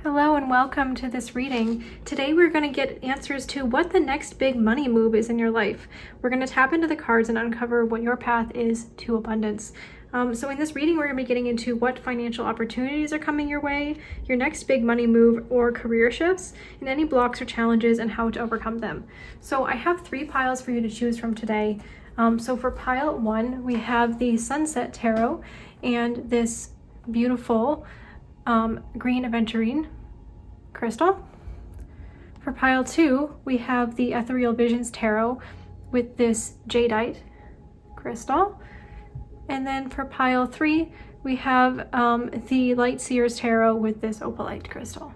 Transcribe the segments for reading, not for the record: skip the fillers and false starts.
Hello and welcome to this reading. Today we're going to get answers to what the next big money move is in your life. We're going to tap into the cards and uncover what your path is to abundance. So in this reading, we're going to be getting into what financial opportunities are coming your way, your next big money move or career shifts, and any blocks or challenges and how to overcome them. So I have 3 piles for you to choose from today. So for pile 1, we have the Sunset Tarot and this beautiful green aventurine crystal. For pile 2, we have the Ethereal Visions Tarot with this jadeite crystal. And then for pile 3, we have the Light Seers Tarot with this opalite crystal.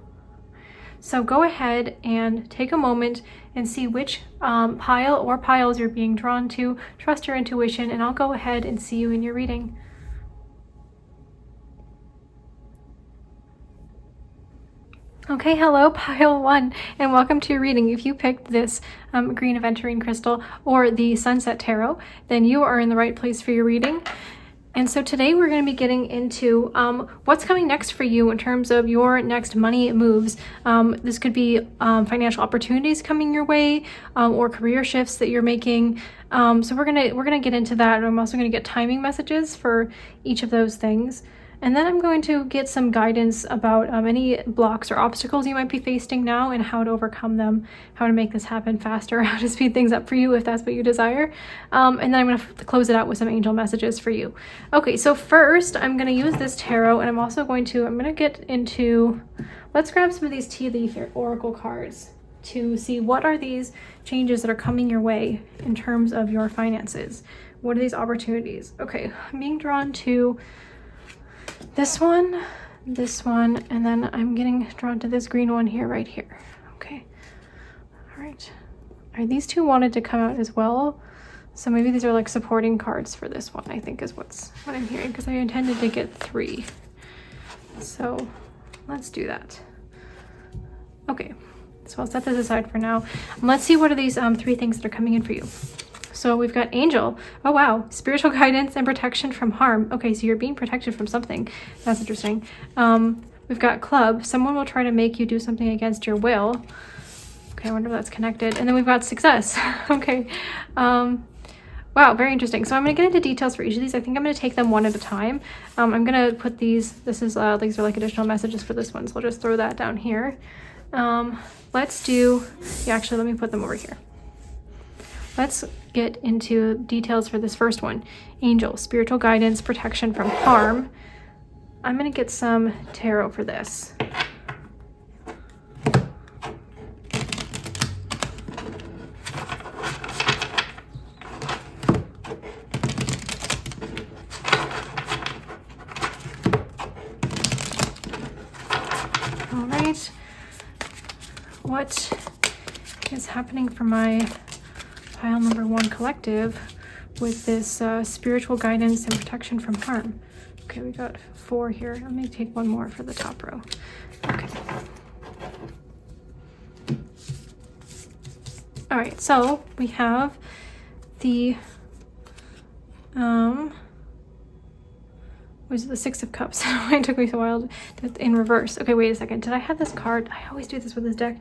So go ahead and take a moment and see which pile or piles you're being drawn to. Trust your intuition, and I'll go ahead and see you in your reading. Okay, hello pile 1 and welcome to your reading. If you picked this green aventurine crystal or the Sunset Tarot, then you are in the right place for your reading. And so today we're going to be getting into what's coming next for you in terms of your next money moves. This could be financial opportunities coming your way or career shifts that you're making. So we're gonna get into that. I'm also going to get timing messages for each of those things. And then I'm going to get some guidance about any blocks or obstacles you might be facing now and how to overcome them, how to make this happen faster, how to speed things up for you if that's what you desire. And then I'm going to close it out with some angel messages for you. Okay, so first I'm going to use this tarot, and I'm going to get into, let's grab some of these tea leaf oracle cards to see what are these changes that are coming your way in terms of your finances. What are these opportunities? Okay, I'm being drawn to this one, and then I'm getting drawn to this green one here, right here. Okay. All right. These two wanted to come out as well. So maybe these are like supporting cards for this one, I think is what I'm hearing, because I intended to get 3. So let's do that. Okay. So I'll set this aside for now. Let's see what are these 3 things that are coming in for you. So we've got angel. Oh wow, spiritual guidance and protection from harm. Okay, so you're being protected from something. That's interesting. We've got club. Someone will try to make you do something against your will. Okay, I wonder if that's connected. And then we've got success. Okay. Wow, very interesting. So I'm going to get into details for each of these. I think I'm going to take them one at a time. I'm going to put these are like additional messages for this one. So I'll just throw that down here. Actually, let me put them over here. Let's get into details for this first one. Angel, spiritual guidance, protection from harm. I'm going to get some tarot for this. All right. What is happening for my pile number 1 collective with this spiritual guidance and protection from harm? Okay, we got 4 here. Let me take one more for the top row. Okay. All right, so we have the was it the 6 of Cups? It took me so while in reverse. Okay, wait a second. Did I have this card? I always do this with this deck.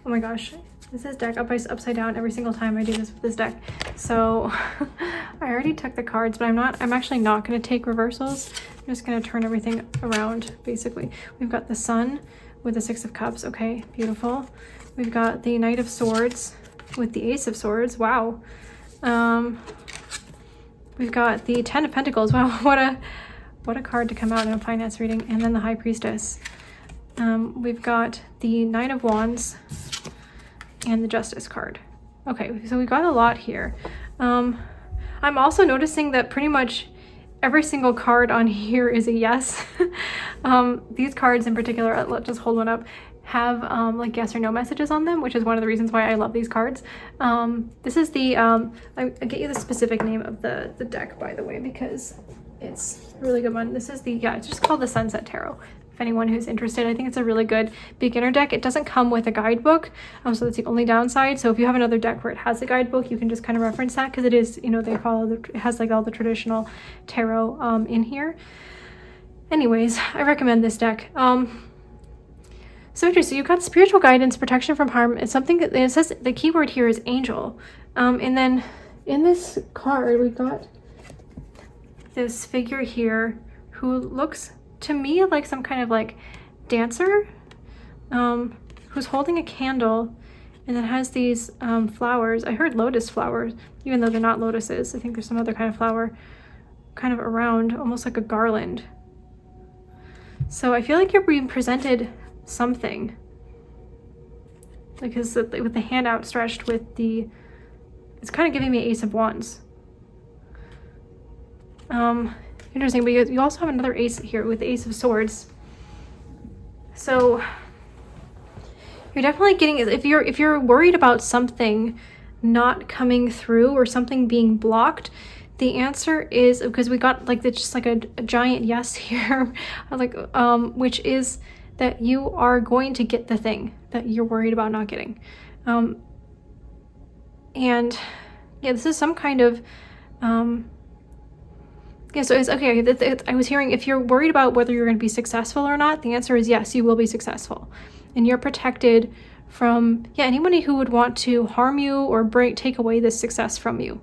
Oh my gosh. This is deck upside down every single time I do this with this deck. So I already took the cards, but I'm actually not going to take reversals. I'm just going to turn everything around, basically. We've got the Sun with the 6 of Cups. Okay, beautiful. We've got the Knight of Swords with the Ace of Swords. Wow. We've got the 10 of Pentacles. Wow, what a card to come out in a finance reading. And then the High Priestess. We've got the 9 of Wands and the Justice card. Okay, so we got a lot here. I'm also noticing that pretty much every single card on here is a yes. These cards in particular, let's just hold one up, have like yes or no messages on them, which is one of the reasons why I love these cards. This is the, I'll get you the specific name of the deck, by the way, because it's a really good one. This is it's just called the Sunset Tarot. If anyone who's interested, I think it's a really good beginner deck. It doesn't come with a guidebook, so that's the only downside. So if you have another deck where it has a guidebook, you can just kind of reference that, because it is, it has like all the traditional tarot in here. Anyways, I recommend this deck. So interesting. You've got spiritual guidance, protection from harm. It's something that it says the key word here is angel. And then in this card, we've got this figure here who looks to me like some kind of like dancer, who's holding a candle and then has these flowers. I heard lotus flowers, even though they're not lotuses. I think there's some other kind of flower kind of around, almost like a garland. So I feel like you're being presented something, because with the hand outstretched with the, it's kind of giving me Ace of Wands. Interesting, but you also have another ace here with the Ace of Swords. So you're definitely getting, if you're worried about something not coming through or something being blocked, the answer is, because we got like just like a giant yes here, like which is that you are going to get the thing that you're worried about not getting. And yeah, this is some kind of yeah, so it's okay. I was hearing, if you're worried about whether you're going to be successful or not, the answer is yes, you will be successful. And you're protected from, yeah, anybody who would want to harm you or take away this success from you.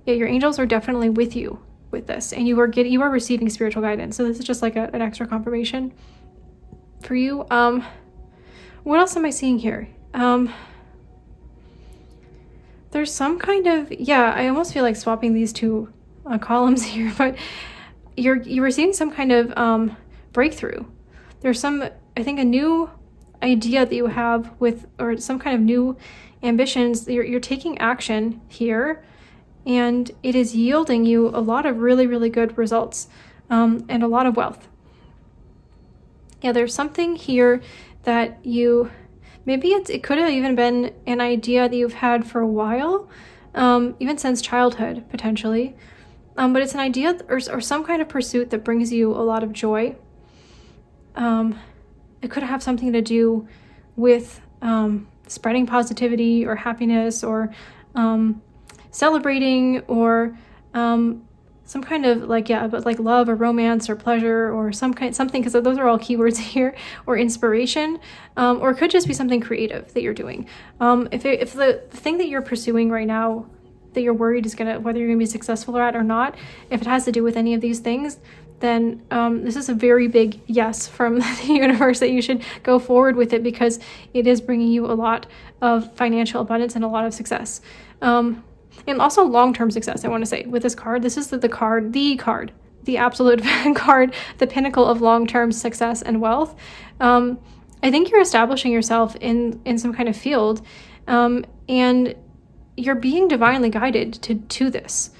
Yeah, your angels are definitely with you with this, and you are receiving spiritual guidance. So this is just like an extra confirmation for you. What else am I seeing here? There's some kind of, yeah, I almost feel like swapping these two columns here, but you're receiving some kind of breakthrough. There's some, I think, a new idea that you have with, or some kind of new ambitions. You're taking action here, and it is yielding you a lot of really, really good results, and a lot of wealth. Yeah, there's something here that you, maybe it could have even been an idea that you've had for a while, even since childhood, potentially. But it's an idea or some kind of pursuit that brings you a lot of joy. It could have something to do with spreading positivity or happiness, or celebrating, or some kind of like, yeah, but like love or romance or pleasure or something, because those are all keywords here, or inspiration, or it could just be something creative that you're doing. If the thing that you're pursuing right now that you're worried is whether you're gonna be successful at or not, if it has to do with any of these things, then this is a very big yes from the universe that you should go forward with it, because it is bringing you a lot of financial abundance and a lot of success. And also long-term success, I want to say, with this card. This is the card, the absolute card, the pinnacle of long-term success and wealth. I think you're establishing yourself in some kind of field, and you're being divinely guided to this.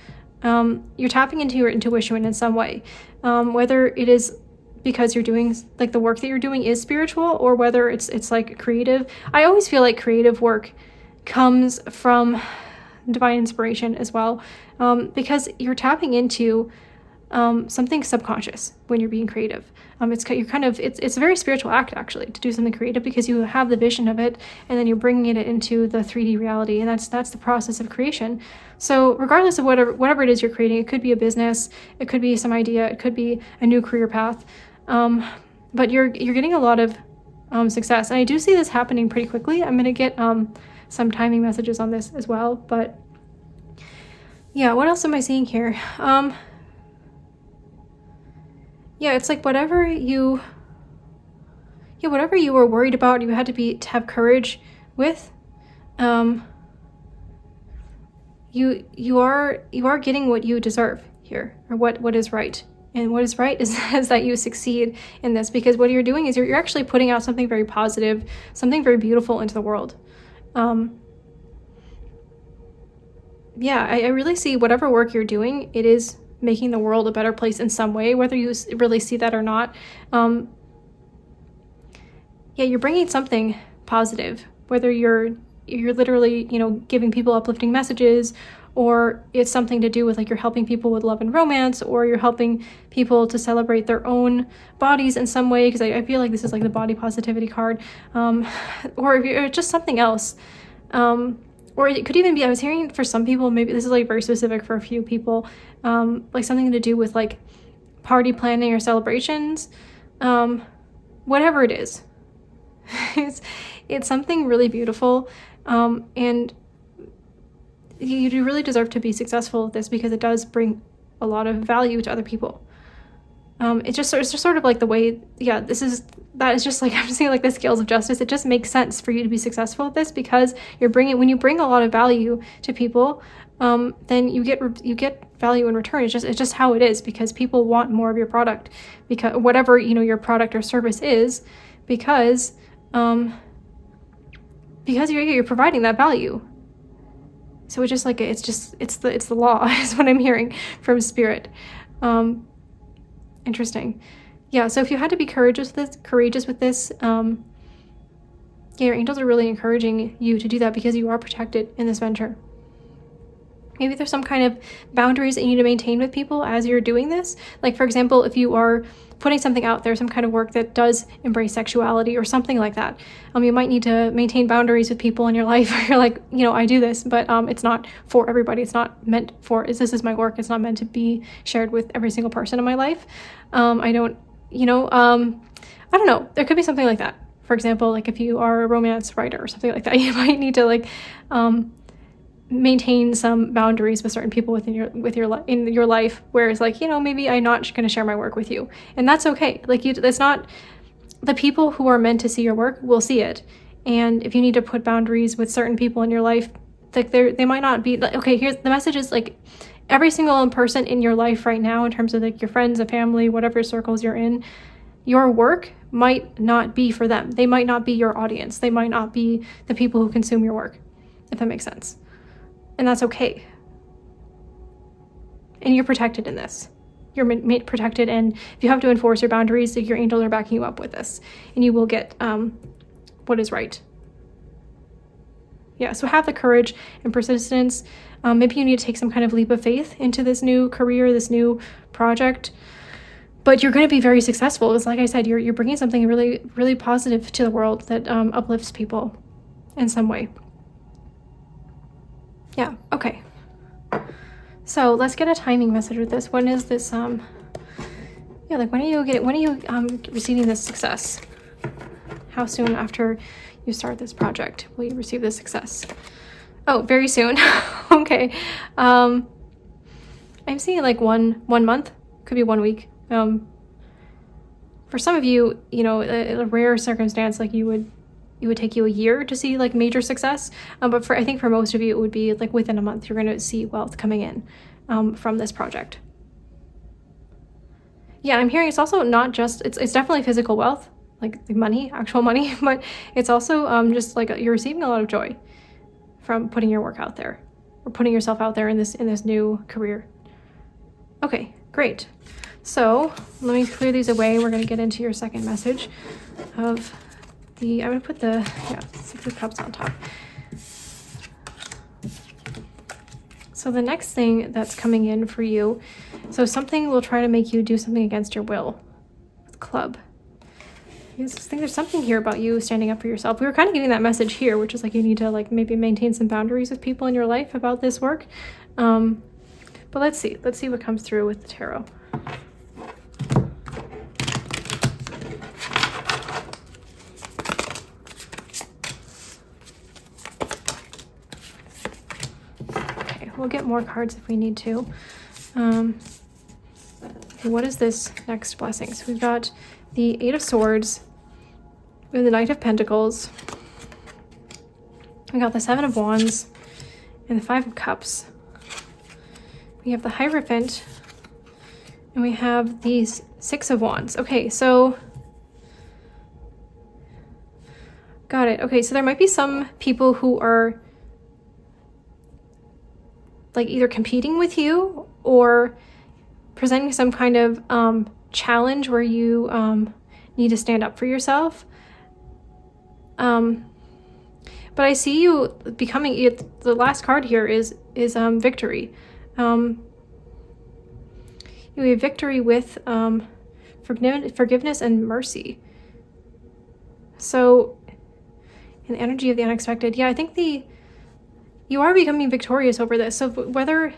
You're tapping into your intuition in some way, whether it is because you're doing, like, the work that you're doing is spiritual, or whether it's like creative. I always feel like creative work comes from divine inspiration as well, because you're tapping into something subconscious when you're being creative. It's a very spiritual act, actually, to do something creative, because you have the vision of it and then you're bringing it into the 3D reality, and that's the process of creation. So regardless of whatever it is you're creating, it could be a business, it could be some idea, it could be a new career path, but you're getting a lot of success, and I do see this happening pretty quickly. I'm gonna get some timing messages on this as well, but yeah, what else am I seeing here? Yeah, it's like whatever you were worried about, you had to have courage with, you are getting what you deserve here, or what is right. And what is right is that you succeed in this, because what you're doing is you're actually putting out something very positive, something very beautiful into the world. Yeah, I really see whatever work you're doing, it is making the world a better place in some way, whether you really see that or not. Yeah, you're bringing something positive, whether you're literally, giving people uplifting messages, or it's something to do with, like, you're helping people with love and romance, or you're helping people to celebrate their own bodies in some way, because I feel like this is like the body positivity card, or just something else. Or it could even be, I was hearing for some people, maybe this is like very specific for a few people, like something to do with like party planning or celebrations. whatever it is. It's something really beautiful, and you do really deserve to be successful at this because it does bring a lot of value to other people. It's just sort of like the way, that is just like, I'm seeing like the scales of justice. It just makes sense for you to be successful at this because when you bring a lot of value to people, then you get value in return. It's just how it is, because people want more of your product, because whatever, your product or service is, because you're providing that value. So it's just like, it's the law is what I'm hearing from Spirit. Interesting. Yeah, so if you had to be courageous with this, your angels are really encouraging you to do that because you are protected in this venture. Maybe there's some kind of boundaries that you need to maintain with people as you're doing this. Like, for example, if you are putting something out there, some kind of work that does embrace sexuality or something like that, you might need to maintain boundaries with people in your life where you're like, I do this, but it's not for everybody. It's not meant for, this is my work. It's not meant to be shared with every single person in my life. I don't know. There could be something like that. For example, like if you are a romance writer or something like that, you might need to maintain some boundaries with certain people in your life, whereas maybe I'm not going to share my work with you, and that's okay. It's not, the people who are meant to see your work will see it, and if you need to put boundaries with certain people in your life, they might not be okay. Here's the message: is every single person in your life right now, in terms of your friends and family, whatever circles you're in, your work might not be for them. They might not be your audience. They might not be the people who consume your work, if that makes sense. And that's okay. And you're protected in this. You're protected, and if you have to enforce your boundaries, your angels are backing you up with this, and you will get what is right. Yeah, so have the courage and persistence. Maybe you need to take some kind of leap of faith into this new career, this new project, but you're going to be very successful. Because like I said, you're bringing something really, really positive to the world that uplifts people in some way. Yeah, okay. So let's get a timing message with this. When is this, when are you receiving this success? How soon after you start this project will you receive this success? Oh, very soon. Okay. I'm seeing one month, could be 1 week. For some of you, a rare circumstance, it would take you a year to see major success. But I think for most of you, it would be within a month, you're going to see wealth coming in from this project. Yeah, I'm hearing it's also not just, it's definitely physical wealth, like money, actual money, but it's also just you're receiving a lot of joy from putting your work out there, or putting yourself out there in this new career. Okay, great. So let me clear these away. We're going to get into your second message of I'm going to put the 6 of Cups on top. So the next thing that's coming in for you, so something will try to make you do something against your will. Club. I think there's something here about you standing up for yourself. We were kind of getting that message here, which is you need to maybe maintain some boundaries with people in your life about this work. But let's see what comes through with the tarot. We'll get more cards if we need to. Okay, what is this next blessing? So we've got the 8 of Swords, we have the Knight of Pentacles, we got the 7 of Wands, and the 5 of Cups. We have the Hierophant, and we have these 6 of Wands. Okay, so got it. Okay, so there might be some people who are either competing with you or presenting some kind of challenge where you need to stand up for yourself. But I see you becoming, the last card here is victory. You have victory with forgiveness and mercy. So in the energy of the unexpected, I think you are becoming victorious over this. So whether,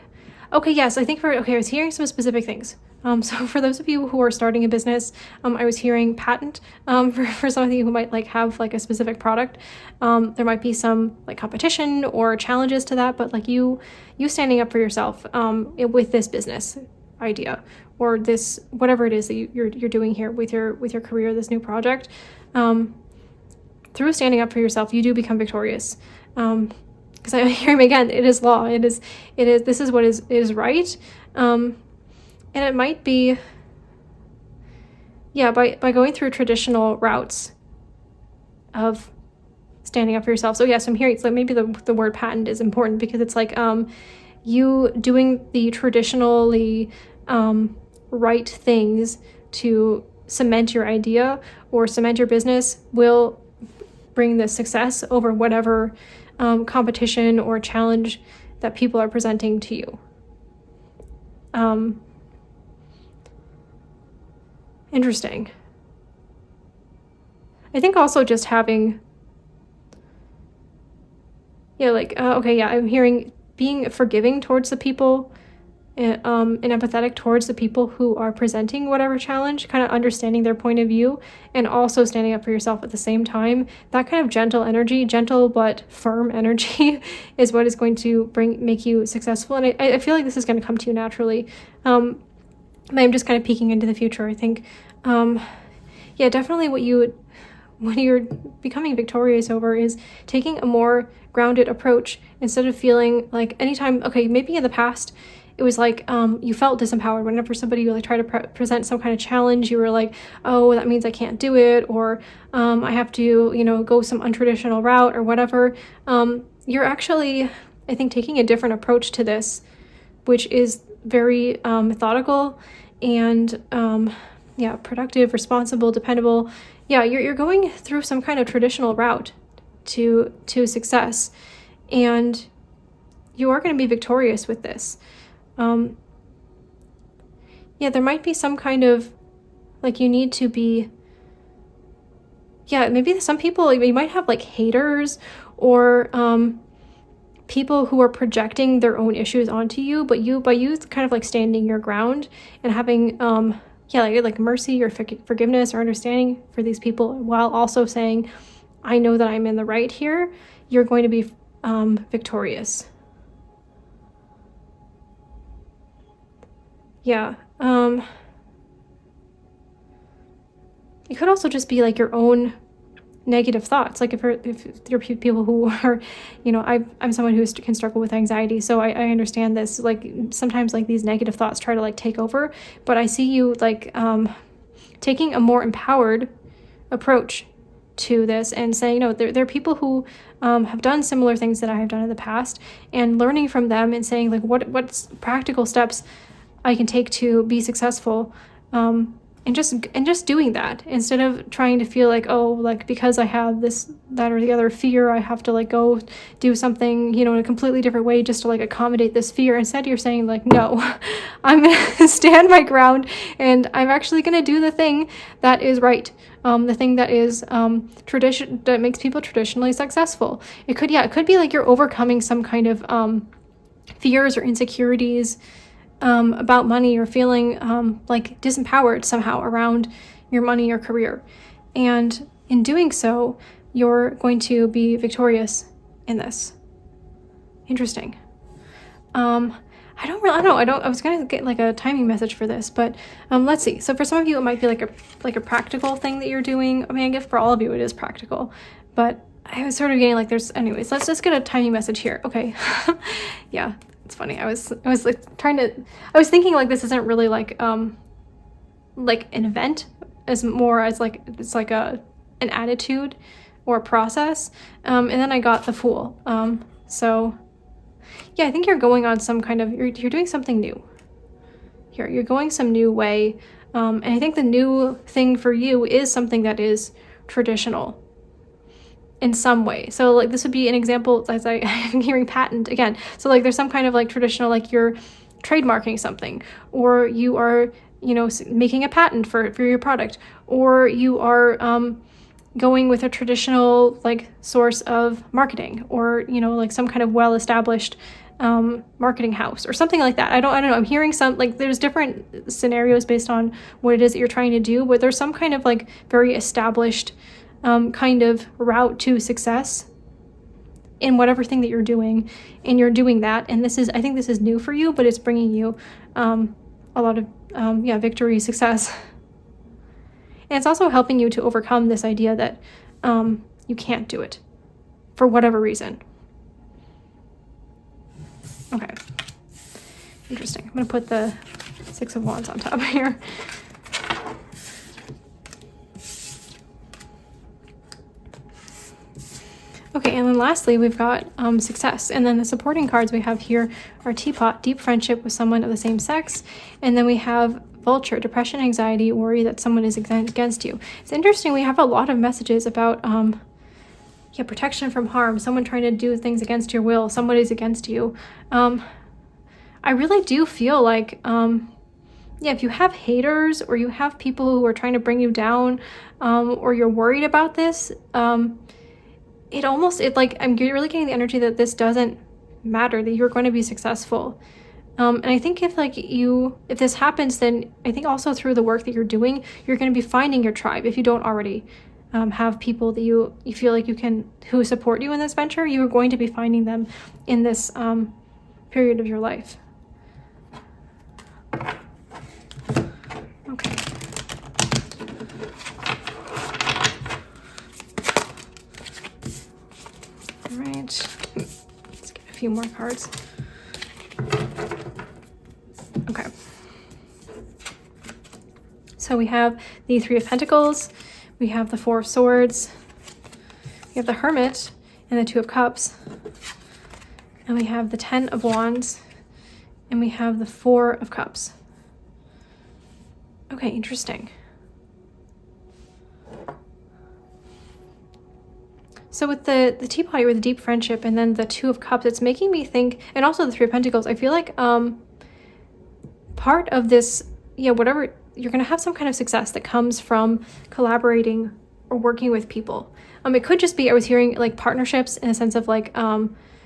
okay, yes, I think I was hearing some specific things. So for those of you who are starting a business, I was hearing patent. For some of you who might like have like a specific product, there might be some like competition or challenges to that, but like you standing up for yourself with this business idea or this whatever it is that you're doing here with your career, this new project. Through standing up for yourself, you do become victorious. Because I hear him again, it is law. It is. This is what is right. And it might be, yeah, by going through traditional routes of standing up for yourself. So yes, I'm hearing, so maybe the word patent is important because it's like you doing the traditionally right things to cement your idea or cement your business will bring the success over whatever competition or challenge that people are presenting to you. Interesting. I think also just having, I'm hearing being forgiving towards the people and empathetic towards the people who are presenting whatever challenge, kind of understanding their point of view and also standing up for yourself at the same time. That kind of gentle energy, gentle but firm energy is what is going to make you successful. And I feel like this is going to come to you naturally. I'm just kind of peeking into the future. I think, definitely what you're becoming victorious over is taking a more grounded approach instead of feeling like anytime, maybe in the past, it was like you felt disempowered whenever somebody like tried to present some kind of challenge. You were like, oh, that means I can't do it, or I have to, go some untraditional route or whatever. You're actually, I think, taking a different approach to this, which is very methodical and productive, responsible, dependable. Yeah, you're going through some kind of traditional route to success, and you are going to be victorious with this. There might be some kind of like you need to be. Yeah, maybe some people, you might have like haters or people who are projecting their own issues onto you, but by you kind of like standing your ground and having like mercy or forgiveness or understanding for these people while also saying, I know that I'm in the right here, you're going to be victorious. Yeah. It could also just be like your own negative thoughts. Like if there are people who are, I'm someone who can struggle with anxiety, so I understand this. Like sometimes like these negative thoughts try to like take over, but I see you like taking a more empowered approach to this and saying, there are people who have done similar things that I have done in the past, and learning from them and saying like what's practical steps I can take to be successful, and just doing that instead of trying to feel like, oh, like because I have this, that, or the other fear, I have to like go do something, in a completely different way just to like accommodate this fear. Instead, you're saying like, no, I'm gonna stand my ground and I'm actually gonna do the thing that is right. The thing that is tradition that makes people traditionally successful. It could be like you're overcoming some kind of fears or insecurities about money, or feeling like disempowered somehow around your money or career. And in doing so, you're going to be victorious in this. Interesting. I was going to get like a timing message for this, but let's see. So for some of you, it might be like a practical thing that you're doing. I mean, I guess for all of you, it is practical, but I was sort of getting like anyways, let's just get a timing message here. Okay. Yeah. It's funny. I was like I was thinking like this isn't really like an event as more as like it's like an attitude or a process. And then I got the Fool. So yeah, I think you're going on some kind of you're doing something new. Here, you're going some new way. And I think the new thing for you is something that is traditional in some way. So like this would be an example, as I'm hearing patent again. So like there's some kind of like traditional, like you're trademarking something, or you are, making a patent for your product, or you are, going with a traditional like source of marketing, or like some kind of well-established marketing house or something like that. I don't know. I'm hearing some, like, there's different scenarios based on what it is that you're trying to do, but there's some kind of like very established kind of route to success in whatever thing that you're doing, and you're doing that. And I think this is new for you, but it's bringing you a lot of victory, success. And it's also helping you to overcome this idea that you can't do it for whatever reason. Okay, interesting. I'm going to put the Six of Wands on top here. Okay, and then lastly, we've got success. And then the supporting cards we have here are Teapot, deep friendship with someone of the same sex. And then we have Vulture, depression, anxiety, worry that someone is against you. It's interesting, we have a lot of messages about protection from harm, someone trying to do things against your will, somebody's against you. I really do feel like, if you have haters, or you have people who are trying to bring you down, or you're worried about this, I'm really getting the energy that this doesn't matter, that you're going to be successful. And I think if this happens, then I think also through the work that you're doing, you're going to be finding your tribe. If you don't already have people that you feel like who support you in this venture, you are going to be finding them in this period of your life. Okay. All right. Let's get a few more cards. Okay. So we have the Three of Pentacles, we have the Four of Swords, we have the Hermit and the Two of Cups, and we have the Ten of Wands, and we have the Four of Cups. Okay, interesting. So with the Teapot or the deep friendship, and then the Two of Cups, it's making me think, and also the Three of Pentacles, I feel like part of this, whatever, you're going to have some kind of success that comes from collaborating or working with people. It could just be, I was hearing like partnerships in a sense of like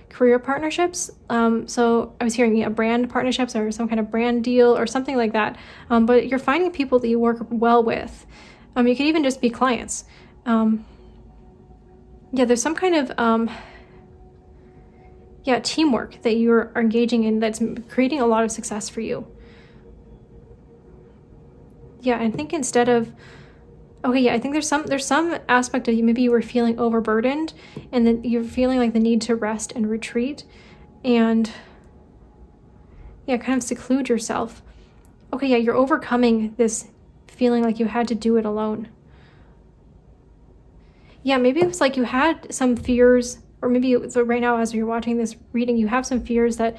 career partnerships. So I was hearing brand partnerships or some kind of brand deal or something like that. But you're finding people that you work well with. You could even just be clients. There's some kind of teamwork that you're engaging in that's creating a lot of success for you. I think instead of, I think there's some aspect of you, maybe you were feeling overburdened, and then you're feeling like the need to rest and retreat and kind of seclude yourself. You're overcoming this feeling like you had to do it alone. Maybe it was like you had some fears, or maybe right now as you're watching this reading, you have some fears that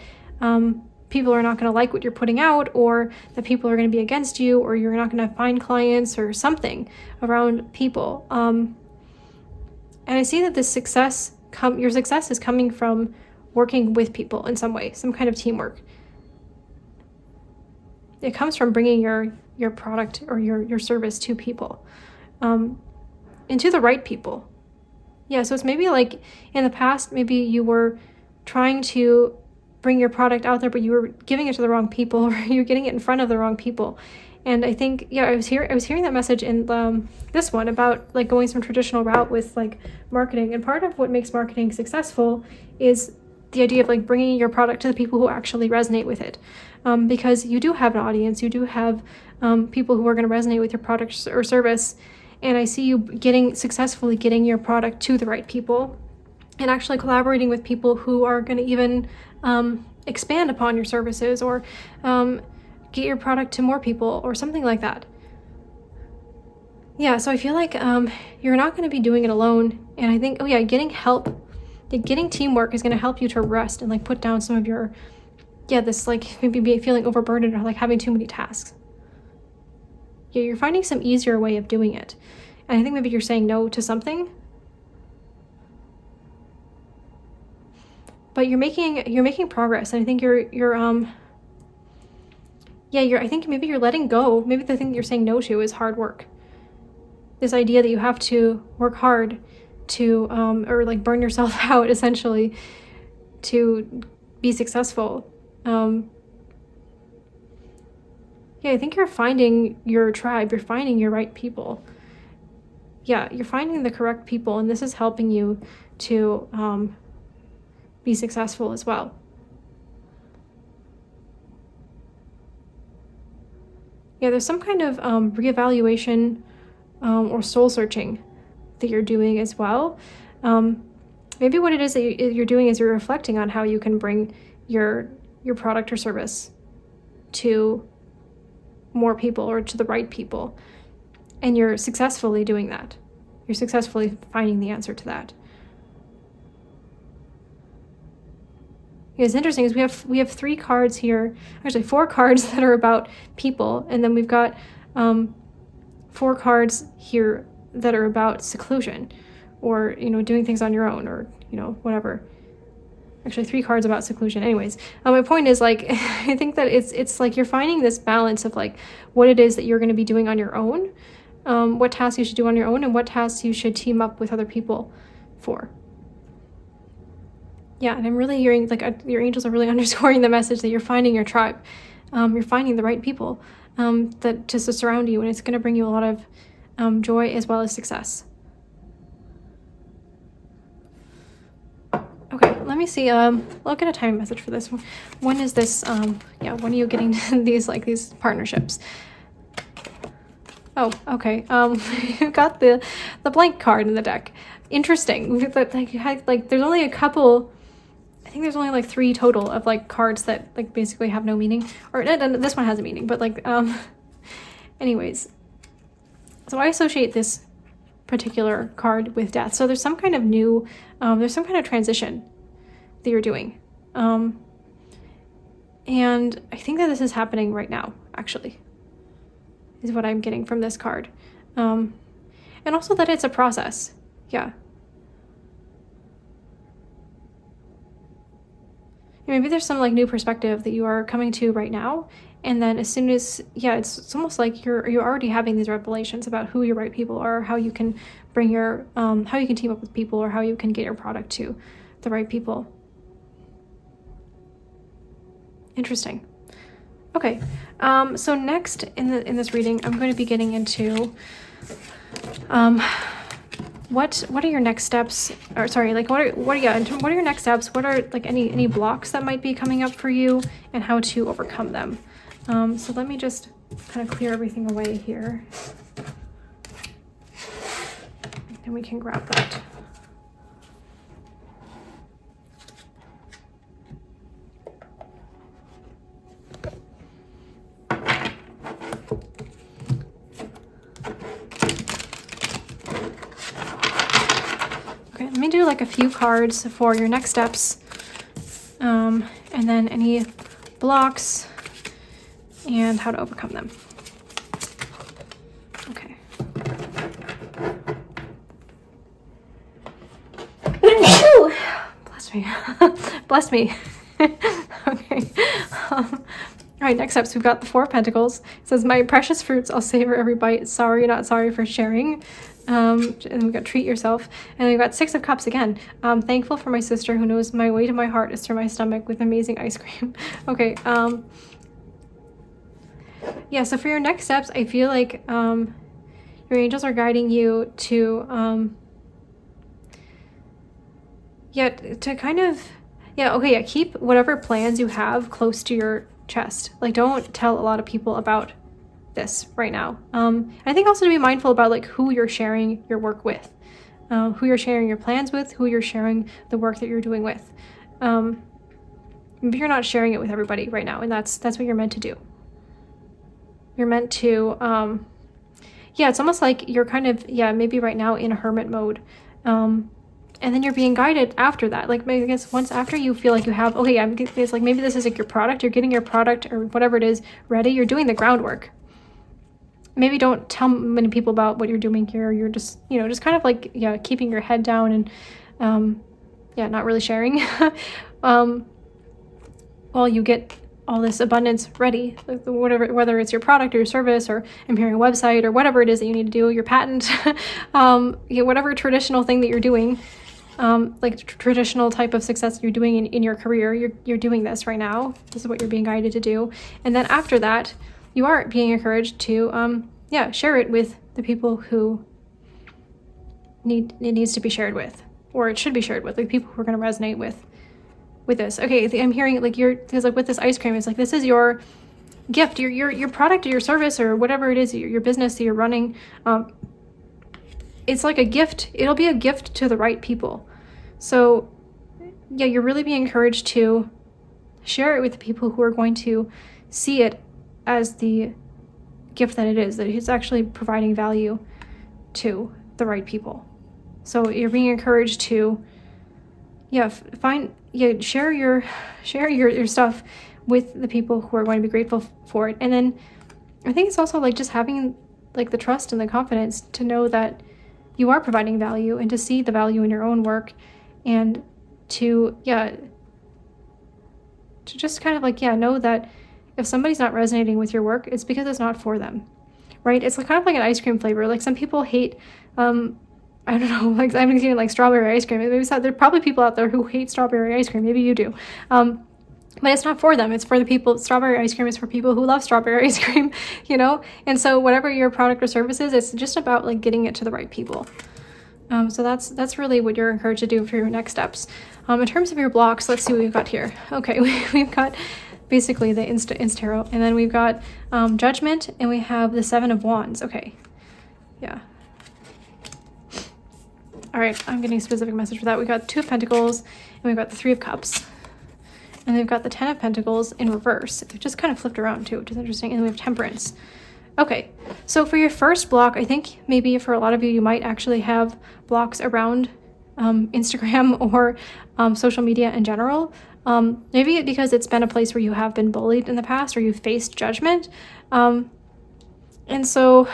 people are not going to like what you're putting out, or that people are going to be against you, or you're not going to find clients or something around people. And I see that this your success is coming from working with people in some way, some kind of teamwork. It comes from bringing your product or your service to people, and to the right people. So it's maybe like in the past, maybe you were trying to bring your product out there, but you were giving it to the wrong people, or you're getting it in front of the wrong people. And I think, I was hearing that message in this one about like going some traditional route with like marketing. And part of what makes marketing successful is the idea of like bringing your product to the people who actually resonate with it. Because you do have an audience, you do have people who are going to resonate with your product or service. And I see you successfully getting your product to the right people, and actually collaborating with people who are going to even expand upon your services, or get your product to more people, or something like that. So I feel like you're not going to be doing it alone. And I think, getting help, getting teamwork is going to help you to rest and like put down some of your, this like maybe feeling overburdened, or like having too many tasks. You're finding some easier way of doing it. And I think maybe you're saying no to something, but you're making progress. And I think I think maybe you're letting go. Maybe the thing that you're saying no to is hard work. this idea that you have to work hard to, or like burn yourself out essentially to be successful. Yeah, I think you're finding your tribe, you're finding your right people. Yeah, you're finding the correct people, and this is helping you to be successful as well. Yeah, there's some kind of reevaluation or soul searching that you're doing as well. Maybe what it is that you're doing is you're reflecting on how you can bring your product or service to more people or to the right people. And you're successfully doing that. You're successfully finding the answer to that. It's interesting is we have 3 cards here, actually 4 cards that are about people, and then we've got 4 cards here that are about seclusion, or doing things on your own, or whatever. Actually 3 cards about seclusion. Anyways, my point is like I think that it's like you're finding this balance of like what it is that you're going to be doing on your own, what tasks you should do on your own, and what tasks you should team up with other people for. Yeah, and I'm really hearing like your angels are really underscoring the message that you're finding your tribe. You're finding the right people that just to surround you, and it's going to bring you a lot of joy as well as success. Okay, let me see. I'll get a timing message for this one. When is this? When are you getting these partnerships? Oh, okay. You got the blank card in the deck. Interesting. But there's only a couple. I think there's only like 3 total of like cards that like basically have no meaning. Or this one has a meaning, but like anyways. So I associate this particular card with death. So there's some kind of new, there's some kind of transition that you're doing. And I think that this is happening right now, actually, is what I'm getting from this card. And also that it's a process. Yeah. Maybe there's some like new perspective that you are coming to right now. And then as soon as, it's almost like you're already having these revelations about who your right people are, how you can bring your, how you can team up with people, or how you can get your product to the right people. Interesting. Okay. So next in this reading, I'm going to be getting into, what are your next steps, or sorry, like what are your next steps? What are like any blocks that might be coming up for you, and how to overcome them? So let me just kind of clear everything away here, and we can grab that. Okay, let me do like a few cards for your next steps, and then any blocks and how to overcome them. Okay. Bless me. Bless me. Okay. All right, next up, so we've got the 4 of Pentacles. It says, my precious fruits, I'll savor every bite. Sorry, not sorry for sharing. And we've got treat yourself. And we've got 6 of Cups again. Thankful for my sister who knows my way to my heart is through my stomach with amazing ice cream. Okay. Yeah, so for your next steps, I feel like your angels are guiding you to keep whatever plans you have close to your chest. Like, don't tell a lot of people about this right now. I think also to be mindful about like who you're sharing your work with, who you're sharing your plans with, who you're sharing the work that you're doing with. Maybe you're not sharing it with everybody right now, and that's what you're meant to do. You're meant to, it's almost like you're kind of, maybe right now in a hermit mode. And then you're being guided after that. Like, I guess once after you feel like you have, it's like maybe this is like your product, you're getting your product or whatever it is ready, you're doing the groundwork. Maybe don't tell many people about what you're doing here. You're just, just kind of like, keeping your head down and, not really sharing. While you get all this abundance ready, whatever, whether it's your product or your service or improving a website or whatever it is that you need to do, your patent, whatever traditional thing that you're doing, traditional type of success you're doing in your career, you're doing this right now. This is what you're being guided to do. And then after that, you are being encouraged to, share it with the people who it needs to be shared with, or it should be shared with, like people who are going to resonate with this. Okay, I'm hearing because with this ice cream, it's like, this is your gift, your product or your service or whatever it is, your business that you're running. It's like a gift. It'll be a gift to the right people. So yeah, you're really being encouraged to share it with the people who are going to see it as the gift that it is, that it's actually providing value to the right people. So you're being encouraged to share your stuff with the people who are going to be grateful for it. And then I think it's also like just having like the trust and the confidence to know that you are providing value and to see the value in your own work, and to just kind of know that if somebody's not resonating with your work, it's because it's not for them, right? It's kind of like an ice cream flavor. Like some people hate I don't know, like I'm getting like strawberry ice cream. Maybe there are probably people out there who hate strawberry ice cream. Maybe you do. But it's not for them. It's for the people. Strawberry ice cream is for people who love strawberry ice cream, And so whatever your product or service is, it's just about like getting it to the right people. So that's really what you're encouraged to do for your next steps. In terms of your blocks, let's see what we've got here. Okay, we've got basically the Insta Tarot, and then we've got Judgment, and we have the Seven of Wands. Okay, yeah. All right, I'm getting a specific message for that. We got Two of Pentacles, and we've got the Three of Cups. And they've got the Ten of Pentacles in reverse. They've just kind of flipped around too, which is interesting. And then we have Temperance. Okay, so for your first block, I think maybe for a lot of you, you might actually have blocks around Instagram or social media in general. Maybe because it's been a place where you have been bullied in the past or you've faced judgment. And so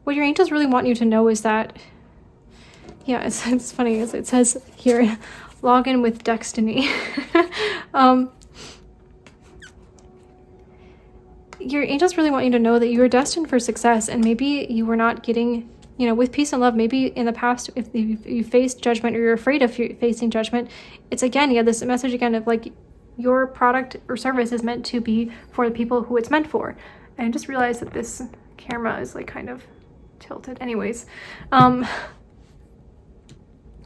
what your angels really want you to know is that, it's funny, it says here, log in with destiny. Your angels really want you to know that you are destined for success, and maybe you were not getting, with peace and love, maybe in the past, if you faced judgment or you're afraid of facing judgment, it's again, this message again of like your product or service is meant to be for the people who it's meant for. And I just realized that this camera is like kind of tilted. Anyways,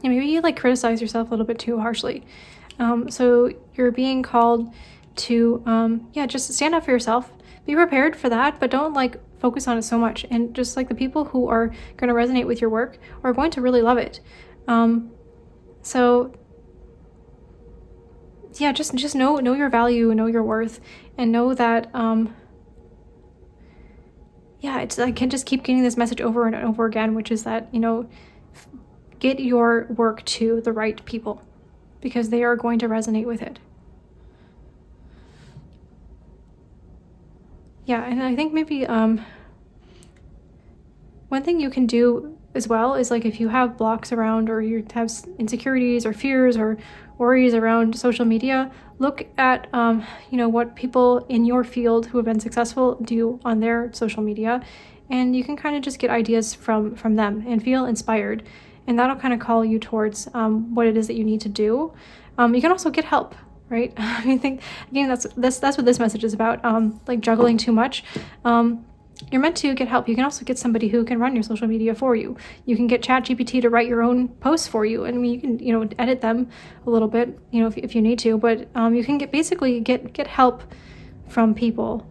maybe you like criticize yourself a little bit too harshly. So you're being called to, just stand up for yourself. Be prepared for that, but don't like focus on it so much. And just like the people who are going to resonate with your work are going to really love it. Just know your value, know your worth, and know that, I can just keep getting this message over and over again, which is that, get your work to the right people because they are going to resonate with it. Yeah, and I think maybe one thing you can do as well is like if you have blocks around or you have insecurities or fears or worries around social media, look at what people in your field who have been successful do on their social media, and you can kind of just get ideas from them and feel inspired, and that'll kind of call you towards what it is that you need to do. You can also get help. Right? I think again that's what this message is about. Like juggling too much. You're meant to get help. You can also get somebody who can run your social media for you. You can get ChatGPT to write your own posts for you. And you can edit them a little bit, if you need to. But you can get help from people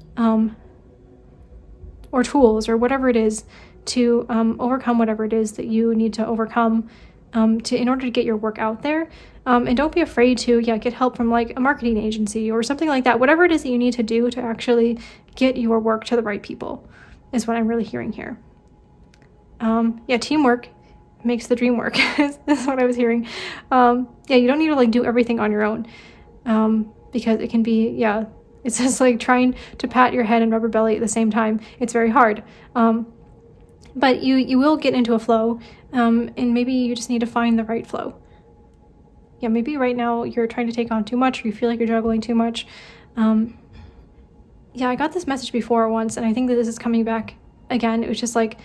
or tools or whatever it is to overcome whatever it is that you need to overcome in order to get your work out there. And don't be afraid to get help from like a marketing agency or something like that. Whatever it is that you need to do to actually get your work to the right people is what I'm really hearing here. Teamwork makes the dream work. Is what I was hearing. You don't need to like do everything on your own because it can be it's just like trying to pat your head and rub your belly at the same time. It's very hard. But you will get into a flow, and maybe you just need to find the right flow. yeah, maybe right now you're trying to take on too much, or you feel like you're juggling too much. Yeah, I got this message before once, and I think that this is coming back again. It was just like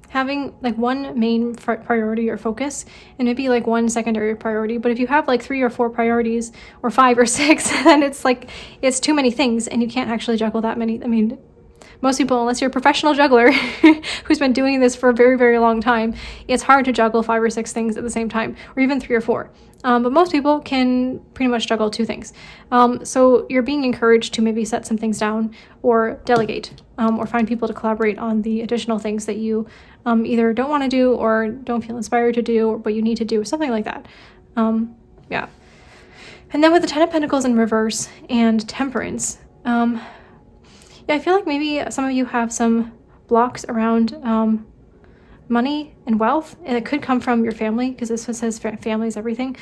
having like one main priority or focus, and maybe like one secondary priority. But if you have like 3 or 4 priorities, or 5 or 6, then it's like it's too many things, and you can't actually juggle that many. I mean, most people, unless you're a professional juggler who's been doing this for a very, very long time, it's hard to juggle 5 or 6 things at the same time, or even 3 or 4. But most people can pretty much juggle 2 things. So you're being encouraged to maybe set some things down, or delegate, or find people to collaborate on the additional things that you either don't want to do, or don't feel inspired to do, or what you need to do, or something like that. Yeah. And then with the 10 of Pentacles in reverse and Temperance, yeah, I feel like maybe some of you have some blocks around money and wealth, and it could come from your family, because this one says family is everything.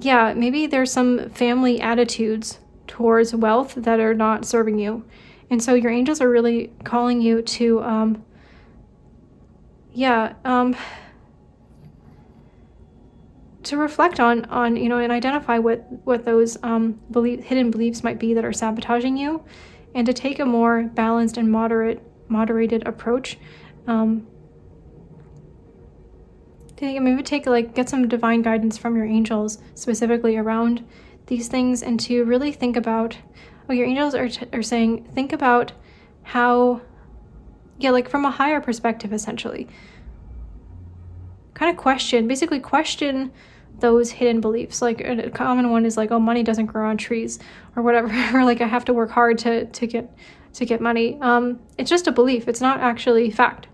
Yeah, maybe there's some family attitudes towards wealth that are not serving you. And so your angels are really calling you to, to reflect on, you know, and identify what those hidden beliefs might be that are sabotaging you, and to take a more balanced and moderated approach. Maybe get some divine guidance from your angels specifically around these things, and to really think about, your angels are saying, think about how, like from a higher perspective, essentially. Kind of question those hidden beliefs. Like a common one is like, oh, money doesn't grow on trees, or whatever, or like I have to work hard to get money. It's just a belief. It's not actually fact.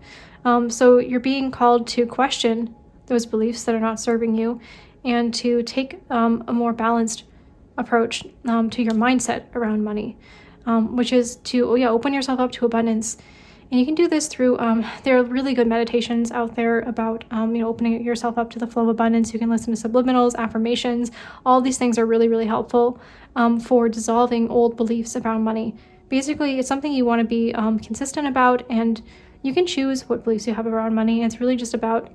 So you're being called to question those beliefs that are not serving you, and to take a more balanced approach to your mindset around money, which is to open yourself up to abundance. And you can do this through, there are really good meditations out there about, opening yourself up to the flow of abundance. You can listen to subliminals, affirmations. All these things are really, really helpful for dissolving old beliefs around money. Basically, it's something you want to be consistent about, and you can choose what beliefs you have around money. It's really just about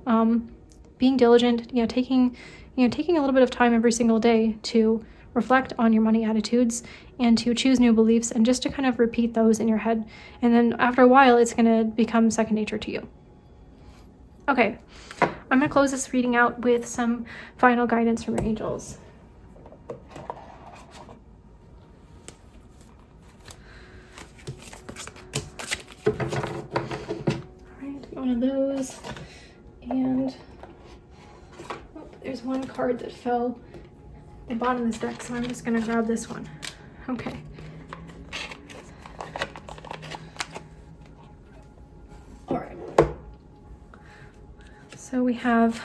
being diligent, taking a little bit of time every single day to reflect on your money attitudes, and to choose new beliefs, and just to kind of repeat those in your head. And then after a while, it's going to become second nature to you. Okay, I'm going to close this reading out with some final guidance from your angels. All right, one of those. And there's one card that fell at the bottom of this deck, so I'm just going to grab this one. Okay. All right. So we have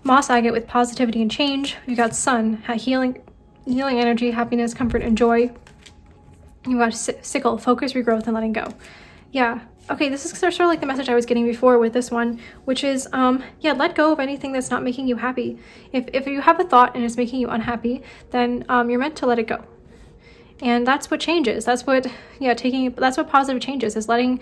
Moss Agate with positivity and change. We got Sun, healing energy, happiness, comfort, and joy. You got Sickle, focus, regrowth, and letting go. Yeah. Okay, this is sort of like the message I was getting before with this one, which is, let go of anything that's not making you happy. If you have a thought and it's making you unhappy, then you're meant to let it go. And that's what changes. That's what positive changes is letting.